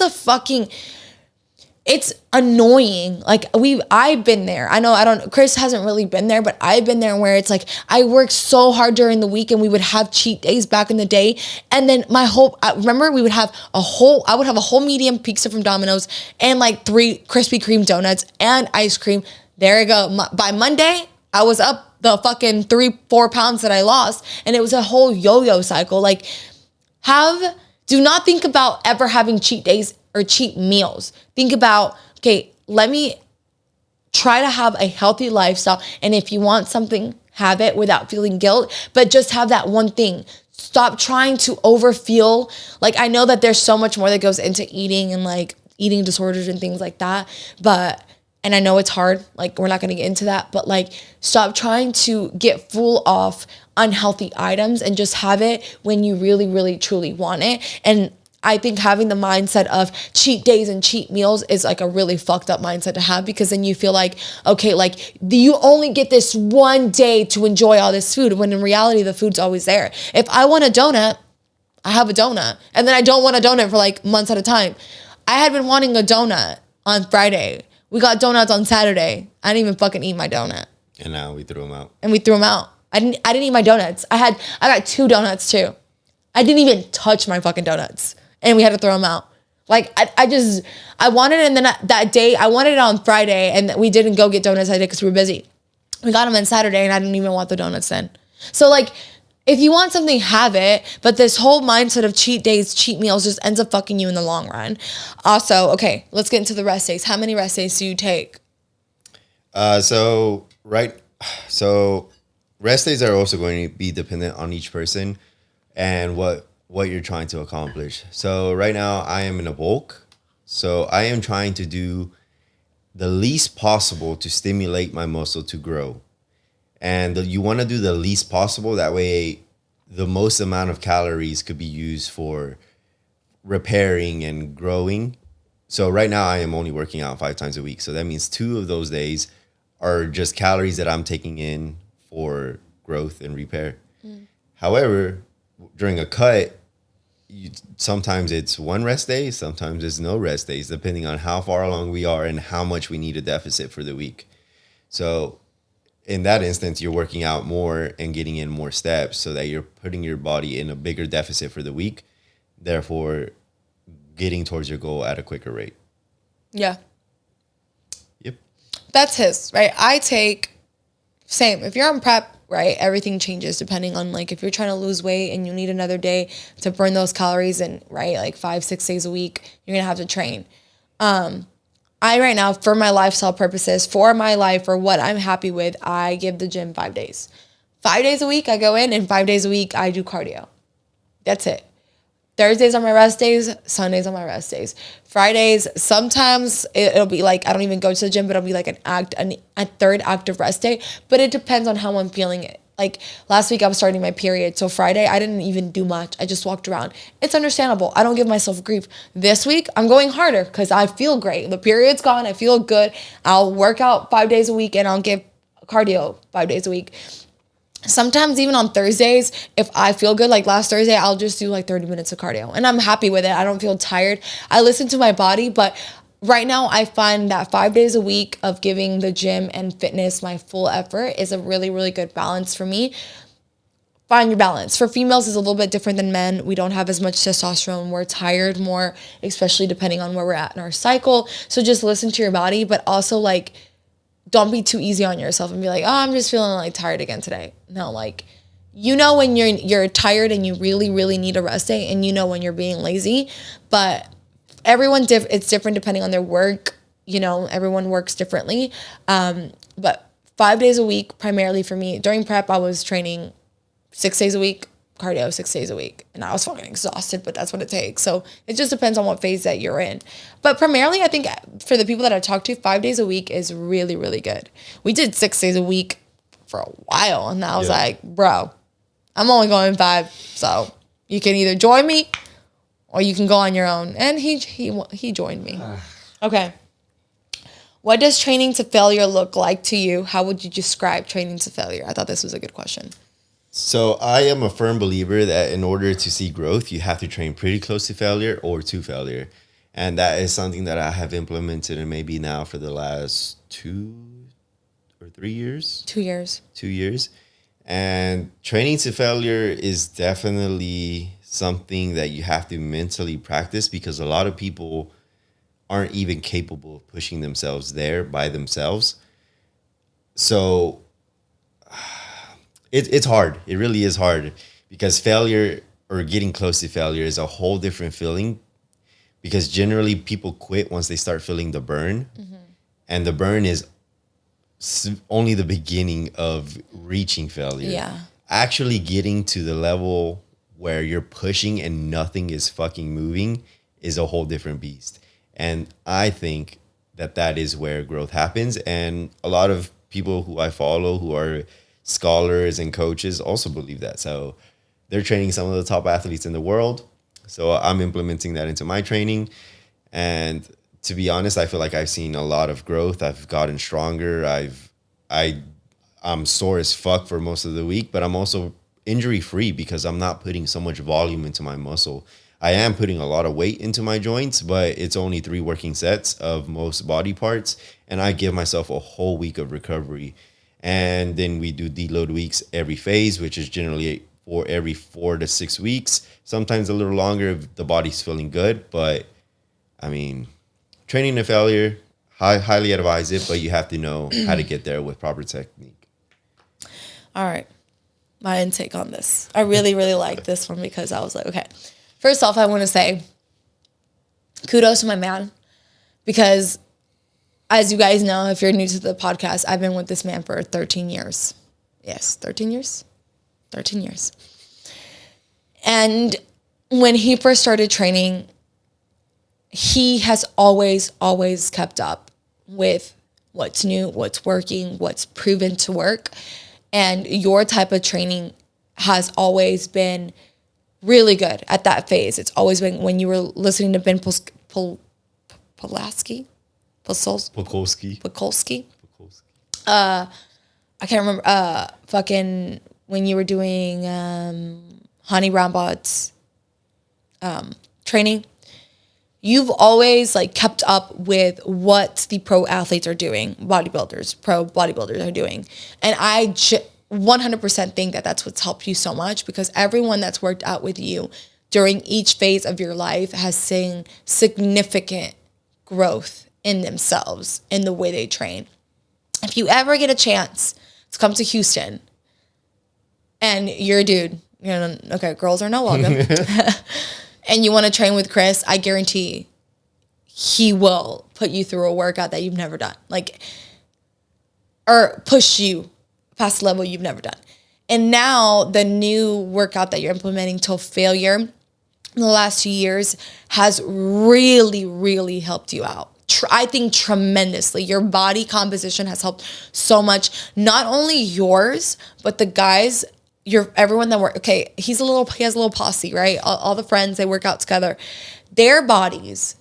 annoying. Like, I've been there. I know Chris hasn't really been there, but I've been there where it's like, I worked so hard during the week and we would have cheat days back in the day. And then I remember I would have a whole medium pizza from Domino's and like 3 Krispy Kreme donuts and ice cream. There you go. By Monday, I was up the fucking 3-4 pounds that I lost, and it was a whole yo-yo cycle. Like, do not think about ever having cheat days or cheat meals. Think about, okay, let me try to have a healthy lifestyle, and if you want something, have it without feeling guilt, but just have that one thing. Stop trying to overfeel. Like, I know that there's so much more that goes into eating and like eating disorders and things like that, and I know it's hard, like, we're not going to get into that, but like, stop trying to get full off unhealthy items and just have it when you really, really, truly want it. And I think having the mindset of cheat days and cheat meals is like a really fucked up mindset to have, because then you feel like, okay, like, you only get this one day to enjoy all this food, when in reality, the food's always there. If I want a donut, I have a donut, and then I don't want a donut for like months at a time. I had been wanting a donut on Friday. We got donuts on Saturday. I didn't even fucking eat my donut. And now we threw them out. I didn't eat my donuts. I got 2 donuts too. I didn't even touch my fucking donuts. And we had to throw them out. Like, I wanted it, and then that day, I wanted it on Friday, and we didn't go get donuts that day because we were busy. We got them on Saturday, and I didn't even want the donuts then. So like, if you want something, have it. But this whole mindset of cheat days, cheat meals just ends up fucking you in the long run. Also, okay, let's get into the rest days. How many rest days do you take? So rest days are also going to be dependent on each person and what you're trying to accomplish. So right now I am in a bulk. So I am trying to do the least possible to stimulate my muscle to grow. And you want to do the least possible. That way, the most amount of calories could be used for repairing and growing. So right now, I am only working out 5 times a week. So that means 2 of those days are just calories that I'm taking in for growth and repair. However, during a cut, sometimes it's 1 rest day, sometimes it's no rest days, depending on how far along we are and how much we need a deficit for the week. So in that instance, you're working out more and getting in more steps so that you're putting your body in a bigger deficit for the week, therefore getting towards your goal at a quicker rate. Yeah. Yep. That's his, right? I take, same. If you're on prep, right, everything changes depending on, like, if you're trying to lose weight and you need another day to burn those calories and, right, like 5-6 days a week, you're going to have to train. I right now, for my lifestyle purposes, for my life, for what I'm happy with, I give the gym 5 days. 5 days a week I go in, and 5 days a week I do cardio. That's it. Thursdays are my rest days. Sundays are my rest days. Fridays, sometimes it'll be like, I don't even go to the gym, but it'll be like a third active rest day. But it depends on how I'm feeling Like last week I was starting my period. So Friday I didn't even do much. I just walked around. It's understandable. I don't give myself grief. This week I'm going harder because I feel great. The period's gone. I feel good. I'll work out 5 days a week and I'll give cardio 5 days a week. Sometimes even on Thursdays, if I feel good, like last Thursday, I'll just do like 30 minutes of cardio and I'm happy with it. I don't feel tired. I listen to my body, but right now I find that 5 days a week of giving the gym and fitness my full effort is a really, really good balance for me. Find your balance. For females, it's a little bit different than men. We don't have as much testosterone. We're tired more, especially depending on where we're at in our cycle. So just listen to your body, but also like, don't be too easy on yourself and be like, oh, I'm just feeling like tired again today. No, like, you know when you're tired and you really, really need a rest day, and you know when you're being lazy. But it's different depending on their work. You know, everyone works differently. But 5 days a week, primarily for me. During prep, I was training 6 days a week, cardio 6 days a week. And I was fucking exhausted, but that's what it takes. So it just depends on what phase that you're in. But primarily, I think for the people that I talk to, 5 days a week is really, really good. We did 6 days a week for a while. And I was like, bro, I'm only going 5. So you can either join me or you can go on your own. And he joined me. Okay. What does training to failure look like to you? How would you describe training to failure? I thought this was a good question. So I am a firm believer that in order to see growth, you have to train pretty close to failure or to failure. And that is something that I have implemented and maybe now for the last 2 or 3 years. 2 years. 2 years. And training to failure is definitely something that you have to mentally practice, because a lot of people aren't even capable of pushing themselves there by themselves. So it's hard. It really is hard, because failure or getting close to failure is a whole different feeling, because generally people quit once they start feeling the burn. Mm-hmm. And the burn is only the beginning of reaching failure. Yeah. Actually getting to the level where you're pushing and nothing is fucking moving is a whole different beast. And I think that is where growth happens. And a lot of people who I follow who are scholars and coaches also believe that. So they're training some of the top athletes in the world. So I'm implementing that into my training. And to be honest, I feel like I've seen a lot of growth. I've gotten stronger. I'm sore as fuck for most of the week, but I'm also injury free because I'm not putting so much volume into my muscle. I am putting a lot of weight into my joints, but it's only 3 working sets of most body parts. And I give myself a whole week of recovery. And then we do deload weeks every phase, which is generally for every 4 to 6 weeks, sometimes a little longer if the body's feeling good. But I mean, training to failure, highly advise it, but you have to know how to get there with proper technique. All right. My intake on this. I really, really like this one because I was like, okay. First off, I want to say kudos to my man, because as you guys know, if you're new to the podcast, I've been with this man for 13 years. Yes, 13 years? 13 years. And when he first started training, he has always, always kept up with what's new, what's working, what's proven to work. And your type of training has always been really good at that phase. It's always been, when you were listening to Ben Pulaski? Pukolski. I can't remember. Fucking when you were doing Honey Rambot's training, you've always like kept up with what the pro athletes are doing, pro bodybuilders are doing, and I 100% think that that's what's helped you so much, because everyone that's worked out with you during each phase of your life has seen significant growth in themselves, in the way they train. If you ever get a chance to come to Houston and you're a dude, okay, girls are not welcome, and you want to train with Chris, I guarantee he will put you through a workout that you've never done, or push you past the level you've never done. And now the new workout that you're implementing till failure in the last 2 years has really, really helped you out. I think tremendously. Your body composition has helped so much. Not only yours, but the guys, everyone that okay, he has a little posse, right? All the friends, they work out together. Their bodies.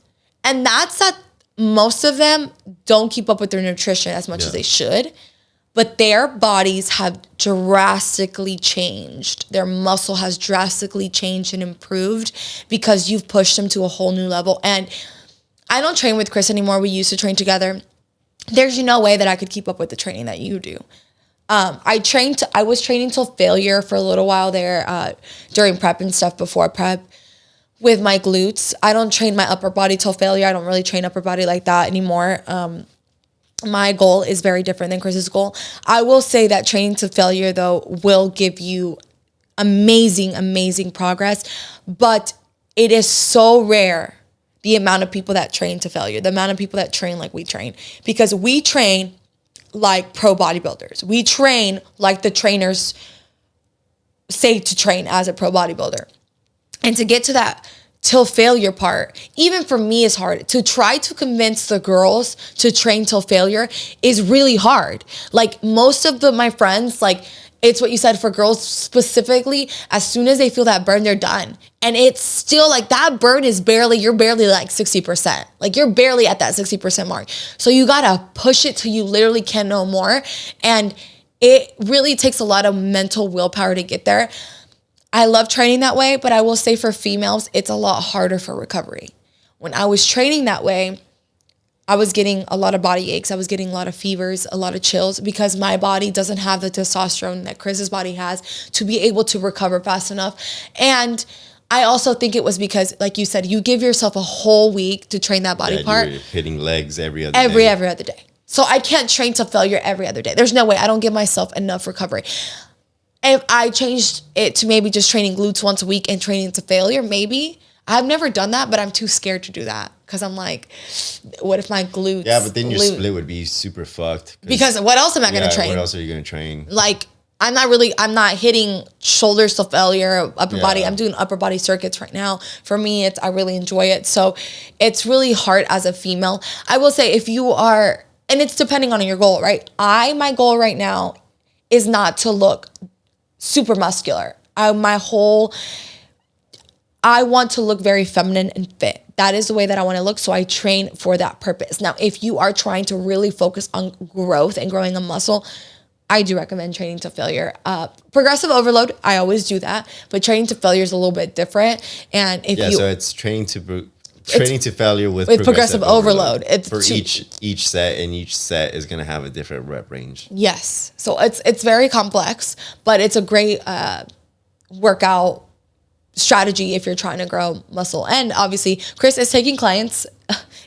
And that's that most of them don't keep up with their nutrition as much as they should. But their bodies have drastically changed. Their muscle has drastically changed and improved because you've pushed them to a whole new level. And I don't train with Chris anymore. We used to train together. There's no way that I could keep up with the training that you do. I was training till failure for a little while there during prep and stuff before prep with my glutes. I don't train my upper body till failure. I don't really train upper body like that anymore. My goal is very different than Chris's goal. I will say that training to failure, though, will give you amazing, amazing progress. But it is so rare, the amount of people that train to failure, the amount of people that train like we train. Because we train like pro bodybuilders. We train like the trainers say to train as a pro bodybuilder. And to get to that till failure part, even for me, is hard. To try to convince the girls to train till failure is really hard. Like most of my friends, like it's what you said for girls specifically, as soon as they feel that burn, they're done. And it's still like that burn is you're barely like 60%. Like you're barely at that 60% mark. So you gotta push it till you literally can no more. And it really takes a lot of mental willpower to get there. I love training that way, but I will say for females, it's a lot harder for recovery. When I was training that way, I was getting a lot of body aches. I was getting a lot of fevers, a lot of chills because my body doesn't have the testosterone that Chris's body has to be able to recover fast enough. And I also think it was because, like you said, you give yourself a whole week to train that body part. You're hitting legs every other day. Every other day. So I can't train to failure every other day. There's no way. I don't give myself enough recovery. If I changed it to maybe just training glutes once a week and training to failure, maybe. I've never done that, but I'm too scared to do that because I'm like, what if my glutes? Yeah, but then your split would be super fucked. Because what else am I going to train? What else are you going to train? Like, I'm not hitting shoulders to failure, upper body. I'm doing upper body circuits right now. For me, I really enjoy it. So it's really hard as a female. I will say if you are, and it's depending on your goal, right? My goal right now is not to look super muscular. I want to look very feminine and fit. That is the way that I want to look. So I train for that purpose. Now, if you are trying to really focus on growth and growing a muscle, I do recommend training to failure. Progressive overload, I always do that, but training to failure is a little bit different. And so it's training to failure with progressive overload. It's for each set, and each set is going to have a different rep range. Yes. So it's very complex, but it's a great workout strategy if you're trying to grow muscle. And obviously, Chris is taking clients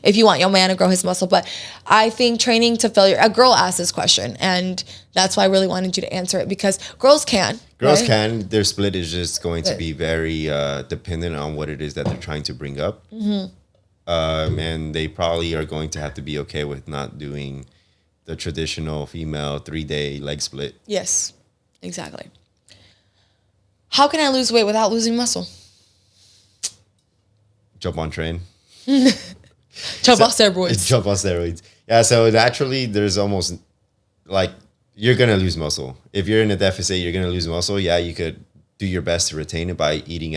if you want your man to grow his muscle. But I think training to failure, a girl asked this question, and that's why I really wanted you to answer it, because girls can. Girls can. Their split is just going to be very dependent on what it is that they're trying to bring up. Mm-hmm. And they probably are going to have to be okay with not doing the traditional female 3-day leg split. Yes, exactly. How can I lose weight without losing muscle? Jump on train. Jump off steroids. Jump on steroids. Yeah, so naturally there's almost like you're going to lose muscle. If you're in a deficit, you're going to lose muscle. Yeah, you could do your best to retain it by eating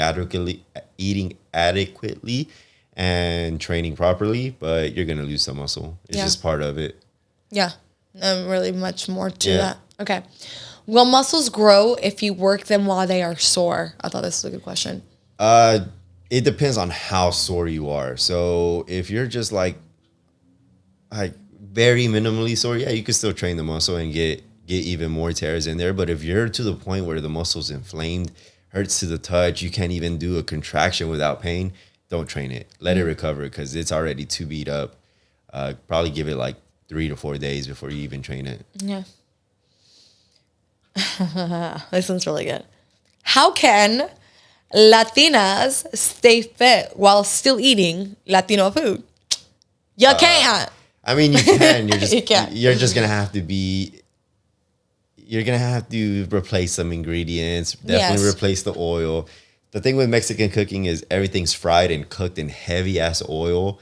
adequately and training properly, but you're going to lose some muscle. It's just part of it. Yeah, really much more to that. Okay. Will muscles grow if you work them while they are sore? I thought this was a good question. It depends on how sore you are. So if you're just like very minimally sore, yeah, you can still train the muscle and get even more tears in there. But if you're to the point where the muscle's inflamed, hurts to the touch, you can't even do a contraction without pain, don't train it. Let it recover because it's already too beat up. Probably give it like 3 to 4 days before you even train it. Yeah. This one's really good. How can Latinas stay fit while still eating Latino food? You can't. I mean, you can. You're just you can't. You're just gonna have to be. You're gonna have to replace some ingredients. Definitely replace the oil. The thing with Mexican cooking is everything's fried and cooked in heavy ass oil.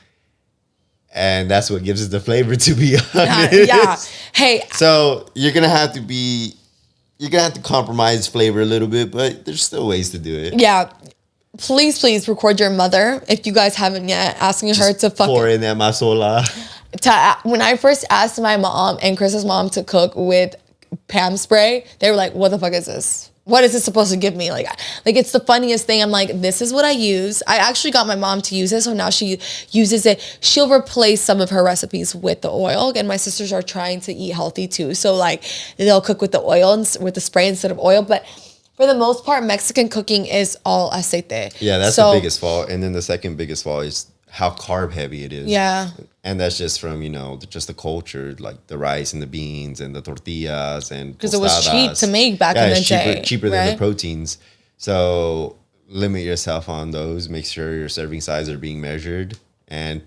and that's what gives it the flavor, to be honest. Yeah. Hey. So you're gonna have to compromise flavor a little bit, but there's still ways to do it. Yeah. Please record your mother if you guys haven't yet, asking her to fucking pour in that masola. When I first asked my mom and Chris's mom to cook with Pam spray, they were like, "What the fuck is this? What is this supposed to give me?" Like it's the funniest thing. I'm like, this is what I use. I actually got my mom to use it, so now she uses it. She'll replace some of her recipes with the oil, and my sisters are trying to eat healthy too. So like they'll cook with the oil and with the spray instead of oil, but for the most part, Mexican cooking is all aceite. Yeah, that's the biggest fault. And then the second biggest fault is how carb heavy it is. Yeah. And that's just from, just the culture, like the rice and the beans and the tortillas and because it was cheap to make back in the day. Cheaper than the proteins. So limit yourself on those. Make sure your serving size are being measured, and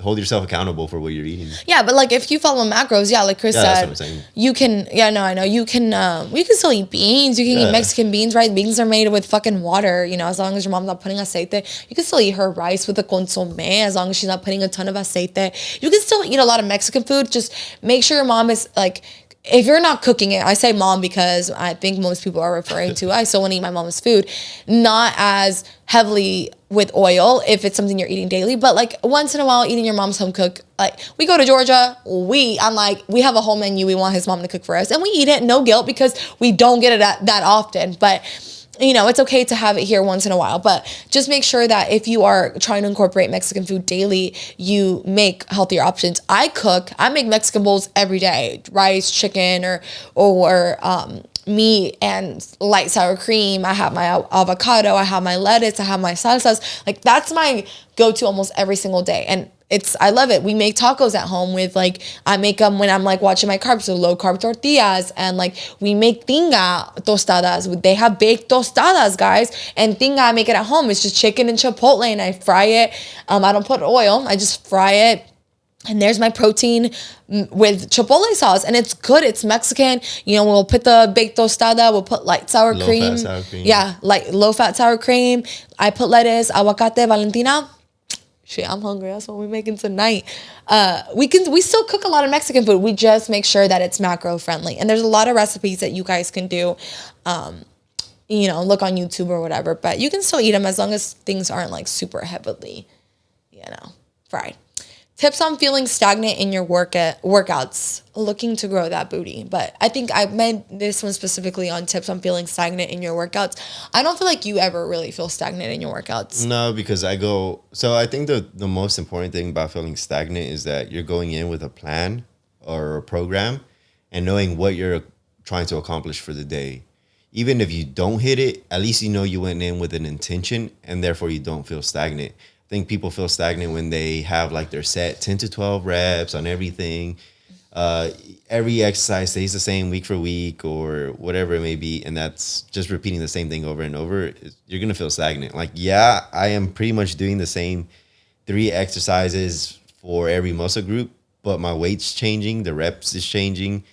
hold yourself accountable for what you're eating. Yeah, but like if you follow macros, like Chris said, that's what I'm saying. You can. Yeah, no, I know you can. You can still eat beans. You can eat Mexican beans, right? Beans are made with fucking water. As long as your mom's not putting aceite, you can still eat her rice with the consomme. As long as she's not putting a ton of aceite, you can still eat a lot of Mexican food. Just make sure your mom is like. If you're not cooking it, I say mom because I think most people are referring to, I still want to eat my mom's food, not as heavily with oil if it's something you're eating daily, but like once in a while eating your mom's home cook. Like we go to Georgia, we have a whole menu we want his mom to cook for us, and we eat it, no guilt, because we don't get it that often, but it's okay to have it here once in a while, but just make sure that if you are trying to incorporate Mexican food daily, you make healthier options. I make Mexican bowls every day, rice, chicken, or meat and light sour cream. I have my avocado, I have my lettuce, I have my salsas. Like that's my go-to almost every single day. And I love it. We make tacos at home with I make them when I'm watching my carbs, so low carb tortillas, and we make tinga tostadas. They have baked tostadas, guys, and tinga I make it at home. It's just chicken and chipotle, and I fry it. I don't put oil. I just fry it. And there's my protein with chipotle sauce, and it's good. It's Mexican. We'll put the baked tostada. We'll put light sour cream. Low-fat sour cream. Yeah, low-fat sour cream. I put lettuce, aguacate, Valentina. Shit, I'm hungry. That's what we're making tonight. We still cook a lot of Mexican food. We just make sure that it's macro friendly. And there's a lot of recipes that you guys can do. Look on YouTube or whatever. But you can still eat them as long as things aren't super heavily, fried. Tips on feeling stagnant in your workouts, looking to grow that booty. But I think I meant this one specifically on tips on feeling stagnant in your workouts. I don't feel like you ever really feel stagnant in your workouts. No, because so I think the most important thing about feeling stagnant is that you're going in with a plan or a program and knowing what you're trying to accomplish for the day. Even if you don't hit it, at least you went in with an intention, and therefore you don't feel stagnant. I think people feel stagnant when they have their set 10 to 12 reps on everything. Every exercise stays the same week for week or whatever it may be. And that's just repeating the same thing over and over. You're going to feel stagnant. I am pretty much doing the same 3 exercises for every muscle group, but my weight's changing. The reps is changing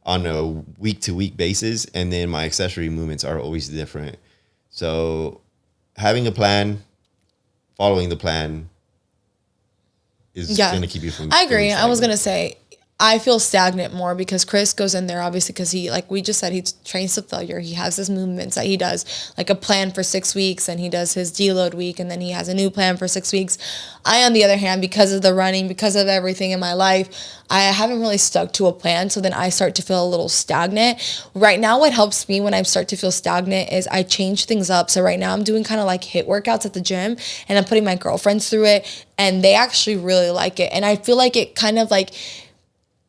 on a week to week basis. And then my accessory movements are always different. So having a plan, following the plan is going to keep you from. I agree. I was going to say, I feel stagnant more because Chris goes in there, obviously, because he, we just said, he trains to failure. He has his movements that he does, a plan for 6 weeks, and he does his deload week, and then he has a new plan for 6 weeks. I, on the other hand, because of the running, because of everything in my life, I haven't really stuck to a plan, so then I start to feel a little stagnant. Right now, what helps me when I start to feel stagnant is I change things up. So right now, I'm doing kind of HIIT workouts at the gym, and I'm putting my girlfriends through it, and they actually really like it. And I feel like it kind of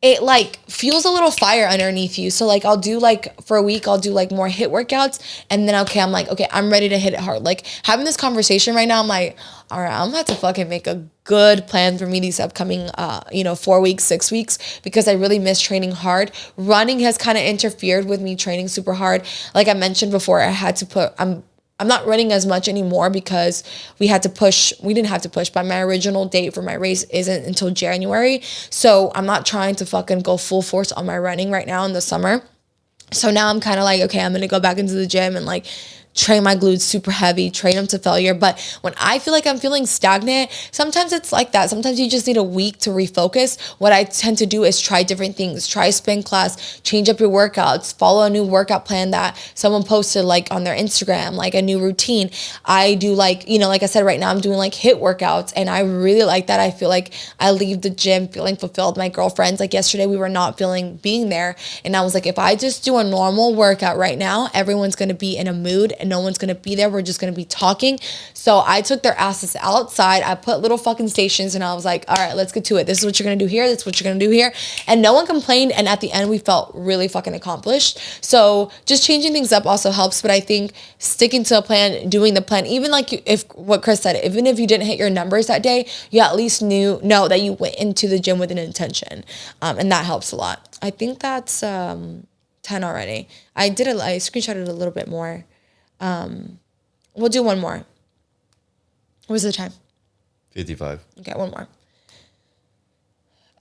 it fuels a little fire underneath you. So I'll do for a week, I'll do more HIIT workouts, and then okay, I'm ready to hit it hard. Having this conversation right now, I'm all right, I'm about to fucking make a good plan for me these upcoming 4 weeks, 6 weeks, because I really miss training hard. Running has kind of interfered with me training super hard. Like I mentioned before, I'm not running as much anymore because we didn't have to push, but my original date for my race isn't until January. So I'm not trying to fucking go full force on my running right now in the summer. So now I'm kind of okay, I'm going to go back into the gym and train my glutes super heavy, train them to failure. But when I feel like I'm feeling stagnant, sometimes it's like that. Sometimes you just need a week to refocus. What I tend to do is try different things, try spin class, change up your workouts, follow a new workout plan that someone posted like on their Instagram, like a new routine. I do like, like I said, right now I'm doing like HIIT workouts, and I really like that. I feel like I leave the gym feeling fulfilled. My girlfriends, like yesterday, we were not feeling being there. And I was like, if I just do a normal workout right now, everyone's going to be in a mood and no one's going to be there. We're just going to be talking. So I took their asses outside. I put little fucking stations, and I was like, all right, let's get to it. This is what you're going to do here. This is what you're going to do here. And no one complained. And at the end, we felt really fucking accomplished. So just changing things up also helps. But I think sticking to a plan, doing the plan, even like if what Chris said, even if you didn't hit your numbers that day, you at least know that you went into the gym with an intention. And that helps a lot. I think that's 10 already. I screenshotted a little bit more. We'll do one more. What was the time? 55. Okay, one more.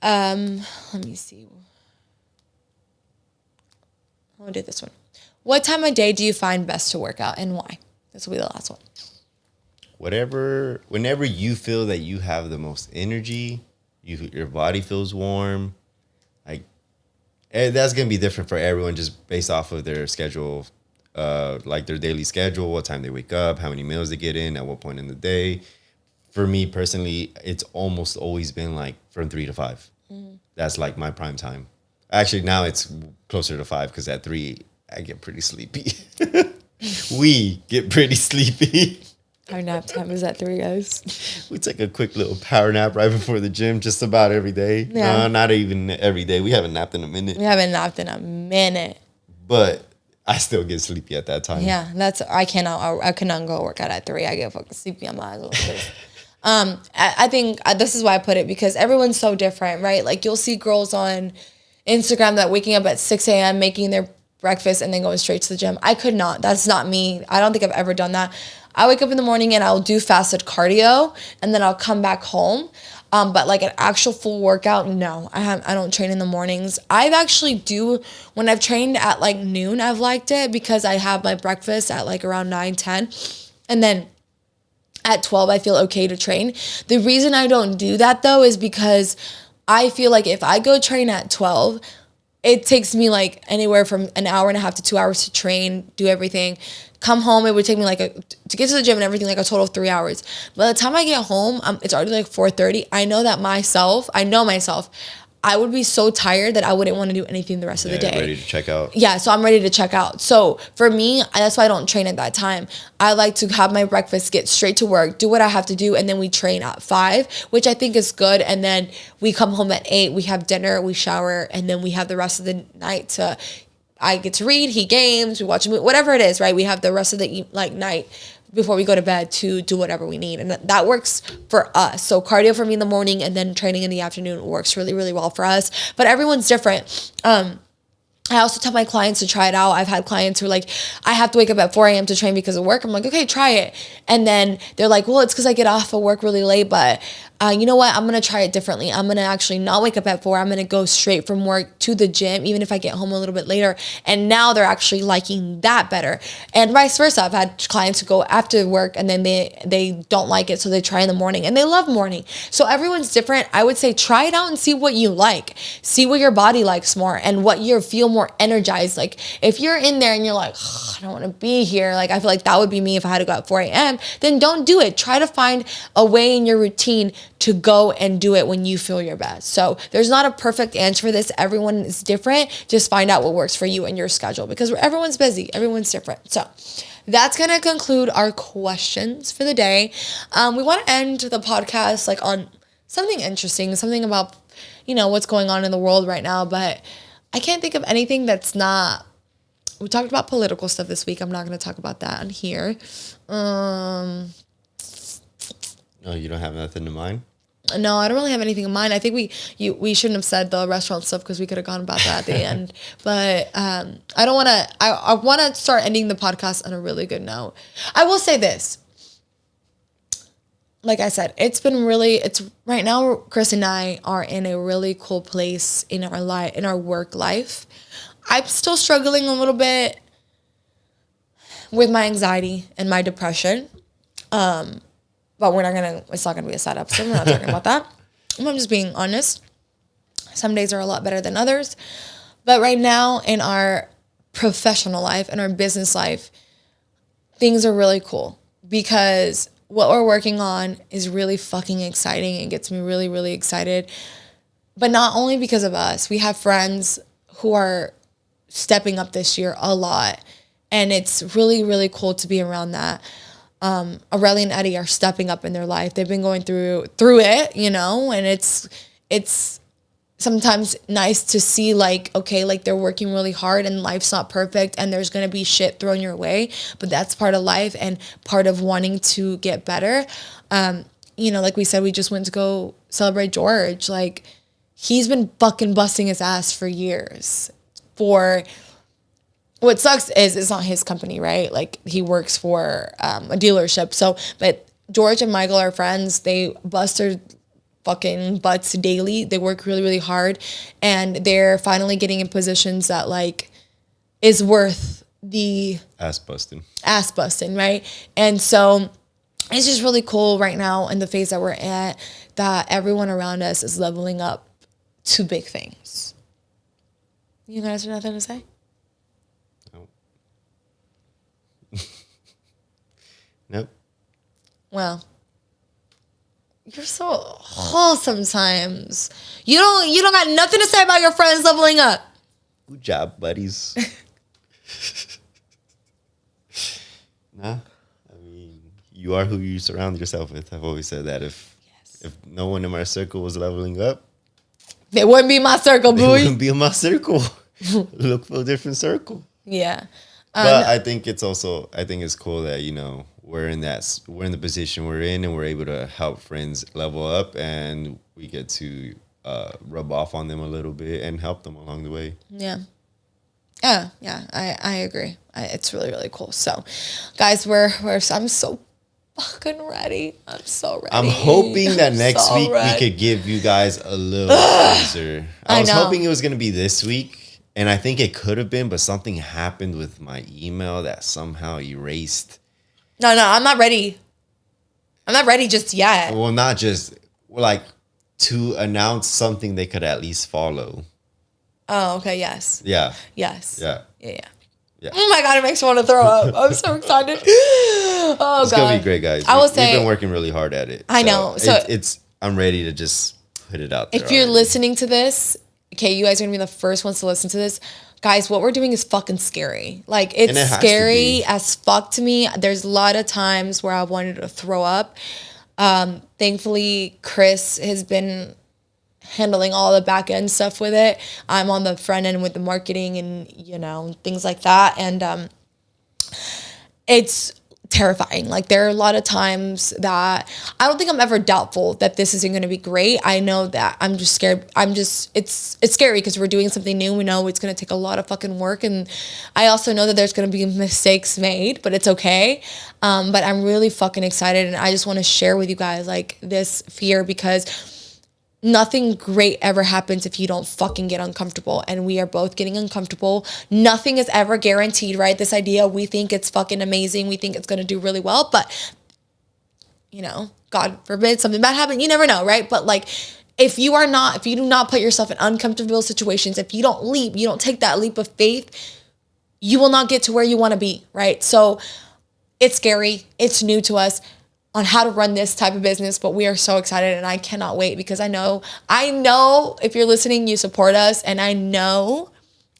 Let me see. I'll do this one. What time of day do you find best to work out, and why? This will be the last one. Whenever you feel that you have the most energy, your body feels warm, like that's gonna be different for everyone just based off of their schedule, like their daily schedule, what time they wake up, how many meals they get in, at what point in the day. For me personally, it's almost always been like from 3 to 5. Mm. That's like my prime time. Actually, now it's closer to 5 because at 3 I get pretty sleepy. We get pretty sleepy. Our nap time is at 3, guys. We take a quick little power nap right before the gym, just about every day. Yeah. No, not even every day. We haven't napped in a minute. We haven't napped in a minute. But I still get sleepy at that time. Yeah, I cannot go work out at 3. I get fucking sleepy on my eyes. I think this is why I put it, because everyone's so different, right? Like you'll see girls on Instagram that waking up at 6 a.m., making their breakfast and then going straight to the gym. I could not. That's not me. I don't think I've ever done that. I wake up in the morning and I'll do fasted cardio and then I'll come back home. But like an actual full workout, no, I don't train in the mornings. I've actually when I've trained at like noon, I've liked it because I have my breakfast at like around 9, 10. And then at 12, I feel okay to train. The reason I don't do that though is because I feel like if I go train at 12, it takes me like anywhere from an hour and a half to 2 hours to train, do everything. Come home, it would take me to get to the gym and everything, like a total of 3 hours. By the time I get home, it's already like 4:30. I know myself, I would be so tired that I wouldn't want to do anything the rest of the day. Ready to check out. Yeah, so I'm ready to check out. So for me, that's why I don't train at that time. I like to have my breakfast, get straight to work, do what I have to do, and then we train at 5, which I think is good. And then we come home at 8, we have dinner, we shower, and then we have the rest of the night I get to read, he games, we watch a movie, whatever it is, right? We have the rest of the night before we go to bed to do whatever we need. And that works for us. So cardio for me in the morning and then training in the afternoon works really, really well for us. But everyone's different. I also tell my clients to try it out. I've had clients who are like, I have to wake up at 4 a.m. to train because of work. I'm like, okay, try it. And then they're like, well, it's because I get off of work really late, but you know what? I'm going to try it differently. I'm going to actually not wake up at 4. I'm going to go straight from work to the gym, even if I get home a little bit later. And now they're actually liking that better. And vice versa. I've had clients who go after work and then they don't like it. So they try in the morning and they love morning. So everyone's different. I would say try it out and see what you like. See what your body likes more and what you feel more energized. Like if you're in there and you're like, I don't want to be here. Like I feel like that would be me if I had to go at 4 a.m. Then don't do it. Try to find a way in your routine to go and do it when you feel your best. So there's not a perfect answer for this. Everyone is different. Just find out what works for you and your schedule because everyone's busy. Everyone's different. So that's going to conclude our questions for the day. We want to end the podcast like on something interesting, something about, what's going on in the world right now. But I can't think of anything that's not, we talked about political stuff this week. I'm not going to talk about that on here. No, you don't have nothing in mind? No, I don't really have anything in mind. I think we shouldn't have said the restaurant stuff because we could have gone about that at the end. But I don't want to. I want to start ending the podcast on a really good note. I will say this. Like I said, it's right now. Chris and I are in a really cool place in our work life. I'm still struggling a little bit with my anxiety and my depression. But it's not gonna be a sad episode. We're not talking about that. I'm just being honest. Some days are a lot better than others. But right now in our professional life and our business life, things are really cool because what we're working on is really fucking exciting. It gets me really, really excited. But not only because of us. We have friends who are stepping up this year a lot. And it's really, really cool to be around that. Aurelie and Eddie are stepping up in their life. They've been going through it, and it's sometimes nice to see okay, they're working really hard and life's not perfect and there's going to be shit thrown your way, but that's part of life and part of wanting to get better. Like we said, we just went to go celebrate George. He's been fucking busting his ass for years. What sucks is it's not his company, right? He works for a dealership. But George and Michael are friends. They bust their fucking butts daily. They work really, really hard. And they're finally getting in positions that is worth the ass busting, right? And so it's just really cool right now in the phase that we're at that everyone around us is leveling up to big things. You guys have nothing to say? Nope. Well, you're so wholesome sometimes. You don't got nothing to say about your friends leveling up. Good job, buddies. Nah, I mean, you are who you surround yourself with. I've always said that. If no one in my circle was leveling up, they wouldn't be my circle, boy. They wouldn't be in my circle. Look for a different circle. Yeah. But I think it's cool that, we're in the position we're in and we're able to help friends level up and we get to rub off on them a little bit and help them along the way. Yeah. Yeah, I agree. It's really, really cool. So, guys, I'm so fucking ready. I'm so ready. I'm hoping that next week we could give you guys a little teaser. I was hoping it was going to be this week. And I think it could have been, but something happened with my email that somehow erased. No, I'm not ready. I'm not ready just yet. Well, not just, to announce something they could at least follow. Oh, okay, yes. Yeah. Yes. Yeah. Yeah. Oh my God, it makes me want to throw up. I'm so excited. Oh, God. It's going to be great, guys. We've been working really hard at it. I know. So I'm ready to just put it out there. If you're listening to this, okay, you guys are going to be the first ones to listen to this. Guys, what we're doing is fucking scary. It's scary as fuck to me. There's a lot of times where I wanted to throw up. Thankfully, Chris has been handling all the back end stuff with it. I'm on the front end with the marketing and, things like that. And it's terrifying. There are a lot of times that I don't think I'm ever doubtful that this isn't going to be great. I know that I'm just scared. It's scary because we're doing something new. We know it's going to take a lot of fucking work. And I also know that there's going to be mistakes made, but it's okay. But I'm really fucking excited. And I just want to share with you guys this fear because nothing great ever happens if you don't fucking get uncomfortable. And we are both getting uncomfortable. Nothing is ever guaranteed, right? This idea, we think it's fucking amazing. We think it's going to do really well. But, God forbid something bad happens. You never know, right? But if you do not put yourself in uncomfortable situations, if you don't take that leap of faith, you will not get to where you want to be, right? So it's scary. It's new to us on how to run this type of business, but we are so excited and I cannot wait because I know if you're listening, you support us, and I know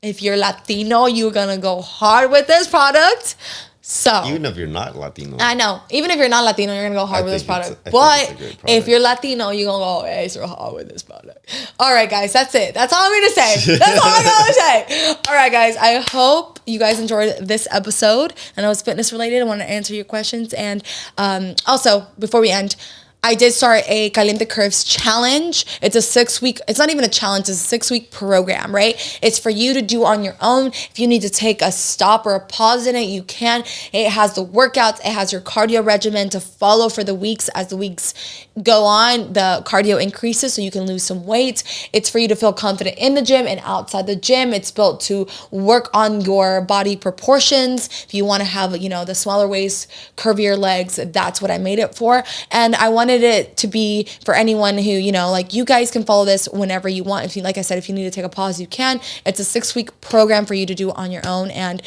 if you're Latino, you're gonna go hard with this product. So even if you're not Latino, I know. Even if you're not Latino, you're gonna go hard with this product. But if you're Latino, you're gonna go extra hard with this product. All right, guys, that's it. That's all I'm gonna say. That's all I'm gonna say. All right, guys. I hope you guys enjoyed this episode. I know it's fitness related. I want to answer your questions. And also, before we end, I did start a Caliente Curves challenge. It's a 6-week, it's not even a challenge, it's a 6-week program, right? It's for you to do on your own. If you need to take a stop or a pause in it, you can. It has the workouts, it has your cardio regimen to follow for the weeks as the weeks go on, the cardio increases so you can lose some weight. It's for you to feel confident in the gym and outside the gym. It's built to work on your body proportions. If you want to have, the smaller waist, curvier legs, that's what I made it for. And I wanted it to be for anyone who, like, you guys can follow this whenever you want. If you, like I said, if you need to take a pause, you can. It's a 6-week program for you to do on your own. And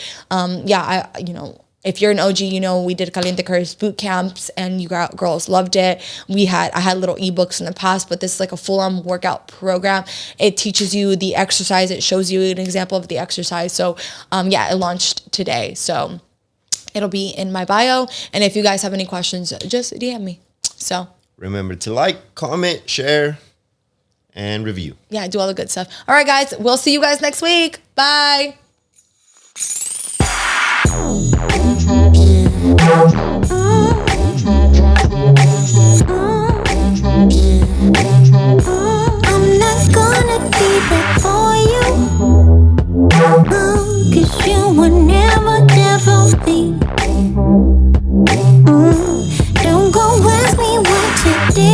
if you're an OG, we did Caliente Curves boot camps and you girls loved it. I had little ebooks in the past, but this is like a full-on workout program. It teaches you the exercise. It shows you an example of the exercise. So it launched today. So it'll be in my bio. And if you guys have any questions, just DM me. So remember to like, comment, share, and review. Yeah, do all the good stuff. All right, guys. We'll see you guys next week. Bye. I'm not gonna be there for you, 'cause you were never there for me.